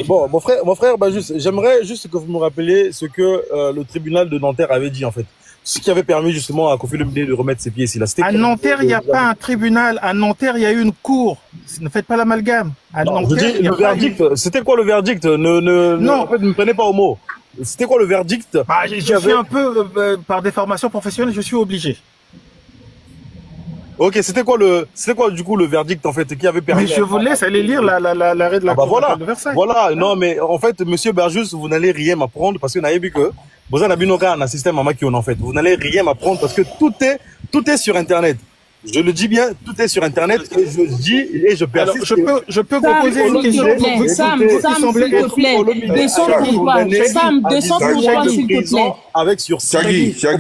Bon, mon frère, j'aimerais juste que vous me rappeliez ce que le tribunal de Nanterre avait dit en fait. Ce qui avait permis justement à Kofi Olomide de remettre ses pieds ici. Là, à Nanterre, il n'y a pas un tribunal. À Nanterre, il y a eu une cour. Ne faites pas l'amalgame. À Nanterre, le verdict. C'était quoi le verdict? Non, en fait, ne me prenez pas au mot. C'était quoi le verdict? Je suis un peu, par des formations professionnelles, je suis obligé. Ok, c'était quoi du coup le verdict en fait qui avait permis? Mais je vous laisse aller lire l'arrêt de la Cour de Versailles. Voilà, non mais en fait, Monsieur Berjus, vous n'allez rien m'apprendre parce que vous n'avez vu que vous avez un système à Makion en fait. Vous n'allez rien m'apprendre parce que tout est sur Internet. Je le dis bien, tout est sur Internet et je dis et je persiste. Alors, je peux vous poser une question. Sam, s'il te plaît. Descends pour toi. Sam, descends pour toi, s'il te plaît. Avec sur Shaggy, Sam,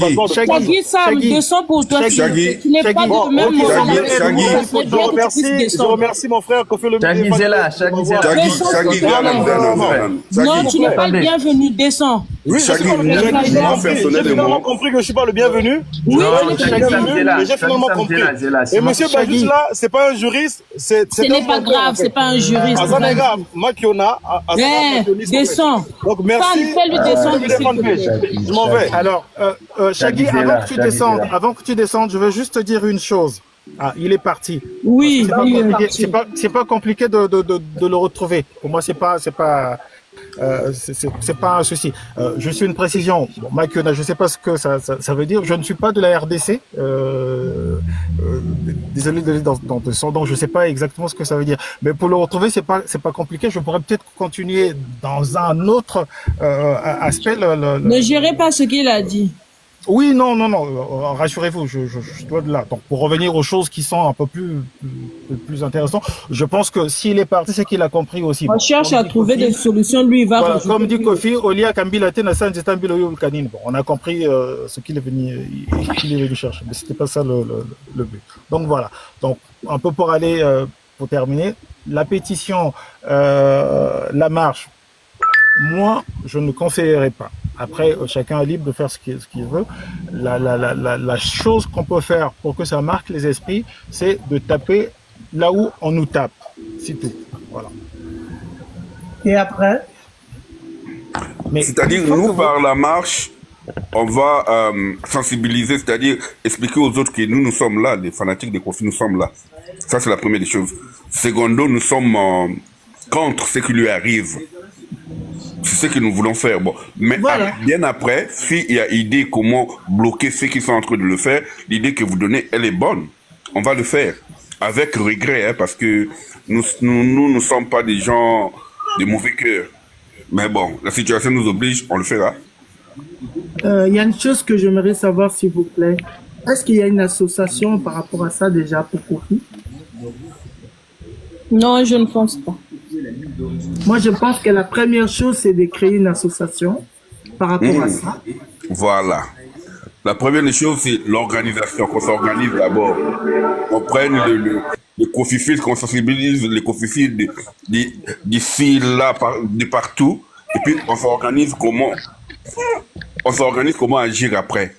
descends pour toi. Tu n'es pas de même je remercie mon frère Kofi Olomide. Shaggy, non, tu n'es pas le bienvenu. Descends. Oui, j'ai finalement compris que je suis pas le bienvenu. Oui, j'ai finalement compris. Et monsieur Berjus là, c'est pas un juriste, ce n'est pas grave, c'est pas un juriste. Azanaga, Makiona, descends. Donc merci. Fais-le descendre. Je m'en vais. Alors, Shaggy, avant que tu descendes, je veux juste te dire une chose. Ah, il est parti. Oui. C'est pas compliqué de le retrouver. Pour moi, c'est pas un souci. Juste une précision. Bon, Mike, je sais pas ce que ça veut dire. Je ne suis pas de la RDC. Désolé dans son nom, je sais pas exactement ce que ça veut dire. Mais pour le retrouver, c'est pas compliqué. Je pourrais peut-être continuer dans un autre aspect. Ne gérez pas ce qu'il a dit. Oui, non, rassurez-vous, je dois de là. Donc, pour revenir aux choses qui sont un peu plus intéressantes, je pense que s'il est parti, c'est qu'il a compris aussi. On cherche à trouver des solutions, lui, il va... Voilà, comme dit Kofi, Olia Kambilate Nassan Zetambiloyo Kanin. Bon, on a compris ce qu'il est venu chercher, mais c'était pas ça le but. Donc, voilà. Donc, un peu pour aller, pour terminer, la pétition, la marche, moi, je ne conseillerais pas. Après, chacun est libre de faire ce qu'il veut. La chose qu'on peut faire pour que ça marque les esprits, c'est de taper là où on nous tape. C'est tout. Voilà. Et après? C'est-à-dire, nous, par la marche, on va sensibiliser, c'est-à-dire expliquer aux autres que nous sommes là, les fanatiques des Kofi, nous sommes là. Ça, c'est la première des choses. Secondo, nous sommes contre ce qui lui arrive. C'est ce que nous voulons faire. Bon. Mais voilà. Bien après, s'il y a idée comment bloquer ceux qui sont en train de le faire, l'idée que vous donnez, elle est bonne. On va le faire. Avec regret, hein, parce que nous ne sommes pas des gens de mauvais cœur. Mais bon, la situation nous oblige, on le fera. Il y a une chose que j'aimerais savoir, s'il vous plaît. Est-ce qu'il y a une association par rapport à ça déjà pour Kofi? Non, je ne pense pas. Moi, je pense que la première chose, c'est de créer une association par rapport à ça. Voilà. La première des choses, c'est l'organisation, qu'on s'organise d'abord. On prenne le Kofifil, qu'on sensibilise les Kofifil d'ici, là, de partout. Et puis, on s'organise comment? On s'organise comment agir après.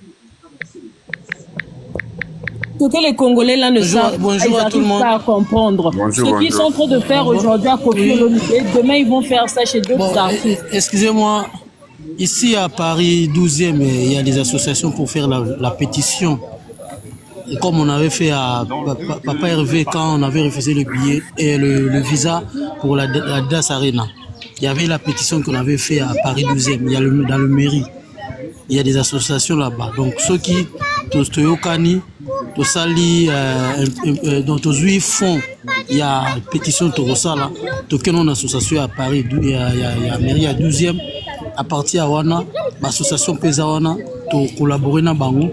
Que les Congolais là ne savent pas à comprendre. Ce qu'ils sont en train de faire aujourd'hui à Kofi Olomide, demain ils vont faire ça chez d'autres artistes. Excusez-moi, ici à Paris 12e, il y a des associations pour faire la pétition. Et comme on avait fait à Papa Hervé quand on avait refusé le billet et le visa pour la DAS Arena. Il y avait la pétition qu'on avait fait à Paris 12e, il y a dans le mairie. Il y a des associations là-bas. Donc ceux qui Toyokani, Tosali, dans tous les fonds, il y a une pétition Torosa là, token une association à Paris, il y a mairie à 12e, à partir de Wana, l'association Pesawana, to collaborer na bango,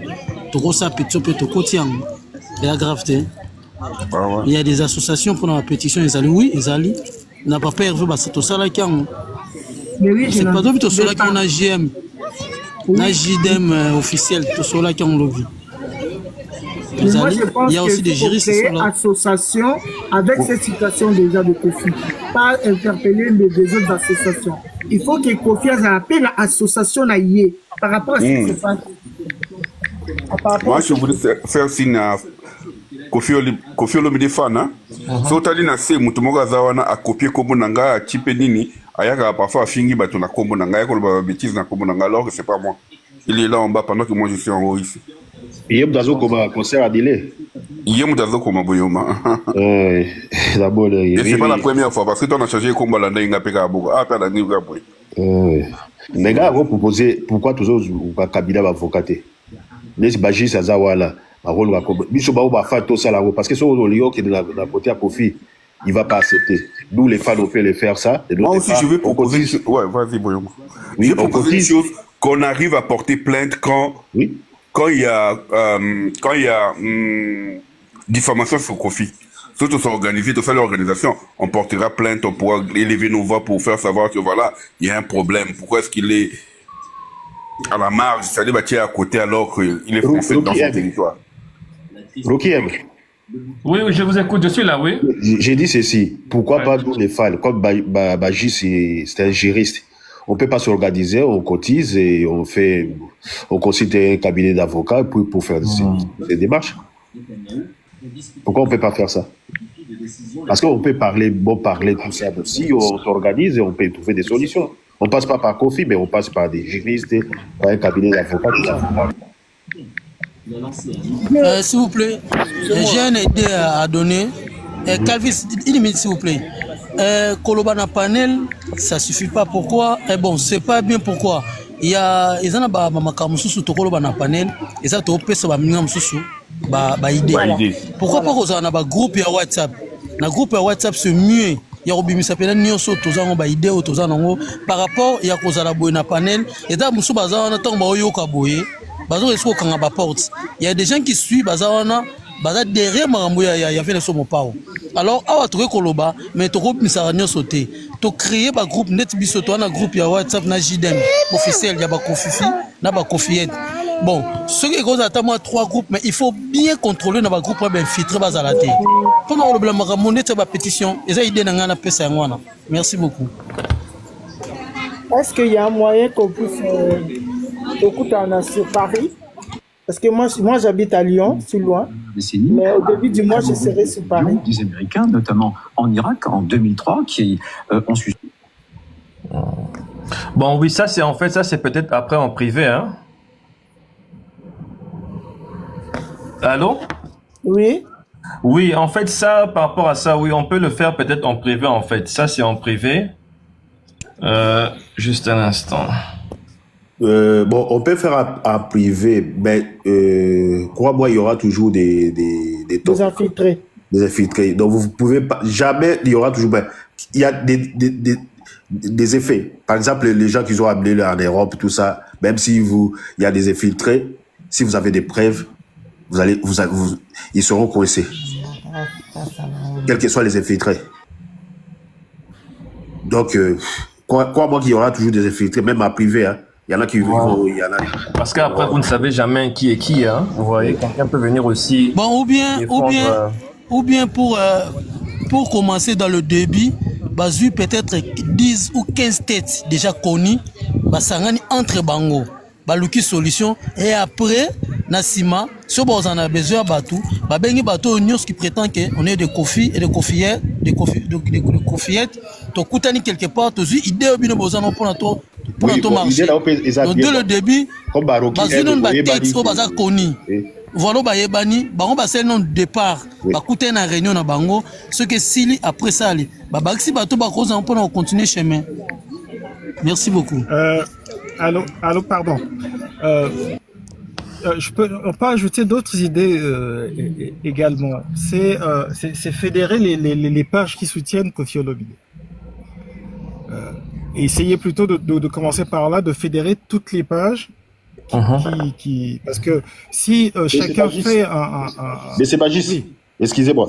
Torosa pétition peut te cotier, il y a gravité. Il y a des associations pour la pétition, ils allaient, oui, ils allaient, n'a pas peur, c'est tout ça là qui ont. C'est pas d'autre que ceux-là qui ont un GM. Un JDM officiel, tout cela qui ont le vu. Moi, je pense il y a aussi des juristes qui sont là. Association avec cette situation déjà de Kofi. Pas interpeller les autres associations. Il faut que Kofi appelle l'association par rapport à ce qui se passe. Moi, je voulais faire signe à Kofi Olomide fan. So tali na se mutumoga zawana a copier kombo nanga a type nini. Ayaka parfois fingi bato na kombo nanga ko ba bêtise na kombo nanga alors que c'est pas moi. Il est là en bas pendant que moi je suis en haut ici. Hier mutazo koma concert à Dile. Hier mutazo koma boyoma. D'abord et c'est pas la première fois parce que on a changé kombo la ndinga peka boko. Ah perdre ni ga boy. Les gars vont proposer pourquoi toujours au Kabila va avocater. Les bagis ça zawala. Parce que sur le lieu qui est de la côté à Kofi, il ne va pas accepter. Nous, les fans, on peut le faire ça. Moi aussi, je vais proposer. Ouais, vas-y, Boyoma. Je vais proposer une chose qu'on arrive à porter plainte quand il y a diffamation sur Kofi. Si on s'organise, on fait l'organisation, on portera plainte, on pourra élever nos voix pour faire savoir que voilà, il y a un problème. Pourquoi est-ce qu'il est à la marge, c'est-à-dire à côté alors qu'il est français dans son territoire? Rocky M. Oui, je vous écoute, je suis là, oui. J'ai dit ceci, pourquoi pas nous les fans, comme Baji c'est un juriste, on ne peut pas s'organiser, on cotise et on consulte un cabinet d'avocats pour faire ces démarches. Pourquoi on ne peut pas faire ça? Parce qu'on peut parler tout ça aussi, on s'organise et on peut trouver des solutions. On ne passe pas par Kofi, mais on passe par des juristes, par un cabinet d'avocats, tout ça. S'il vous plaît, j'ai une idée à donner. Calvis, s'il vous plaît. Kolobana panel, ça ne suffit pas. Pourquoi? Bon, c'est pas bien pourquoi. Il y a des gens qui ont panel, et ça, tu idée. Pourquoi pas qu'on a un groupe à WhatsApp? Un groupe à WhatsApp, c'est mieux. Il y a des gens qui ont des idées par rapport à la panel. Et là, il y a des gens qui suivent derrière il y a fait les sommes pas. Alors, à trouver Koloba, mais tu as sauté. Tu as créé un groupe net bisoto, un groupe à WhatsApp, na JDM officiel, il y a Kofifi, na Kofiette. Bon, ceux qui ont attendent 3 groupes, mais il faut bien contrôler dans le groupe pour filtrer à la tête. Pendant le blanc, monnaie c'est ma pétition. Et ça, idée dans la paix, c'est moi. Merci beaucoup. Est-ce qu'il y a un moyen qu'on puisse écouter sur Paris? Parce que moi j'habite à Lyon, c'est loin. Mais au début du mois, je serai sur Paris. Des Américains, notamment en Irak, en 2003, qui ont su. Bon, oui, ça c'est en fait, ça c'est peut-être après en privé, hein. Allô? Oui. Oui, en fait, ça, par rapport à ça, oui, on peut le faire peut-être en privé, en fait. Ça, c'est en privé. Juste un instant. Bon, on peut faire en privé, mais crois-moi, il y aura toujours des infiltrés. Des infiltrés. Donc, vous pouvez pas, jamais, il y aura toujours, il y a des effets. Par exemple, les gens qui ont amené là en Europe, tout ça, même si il y a des infiltrés, si vous avez des preuves, ils seront coincés. Quels que soient les infiltrés. Donc, crois-moi qu'il y aura toujours des infiltrés, même en privé, hein. Il y en a qui vont, il y en a. Parce qu'après, vous ne savez jamais qui est qui, hein. Vous voyez, quelqu'un peut venir aussi. Bon, ou bien pour commencer dans le début, basu peut-être 10 ou 15 têtes déjà connues, basangani entre bango, baluki solution, et après, Nassima, si vous en avez besoin, babengi bateau news qui prétend qu'on est des coffees et des coffillettes, des coffillettes, to koutani quelque part, to zui idée obino bozano pour notre marché. Donc dès le début, basu non ba tête au bazar connu. Voilà ba yebani, bango ba sel non départ, ba koutani na réunion na bango, ce que si après ça ali, ba baxi bateau ba cause on peut continuer chemin. Merci beaucoup. Allô, pardon. On peut ajouter d'autres idées également. C'est fédérer les pages qui soutiennent Koffi Olomide. Essayez plutôt de commencer par là, de fédérer toutes les pages parce que si chacun fait un... Mais c'est pas juste. Oui. Excusez-moi.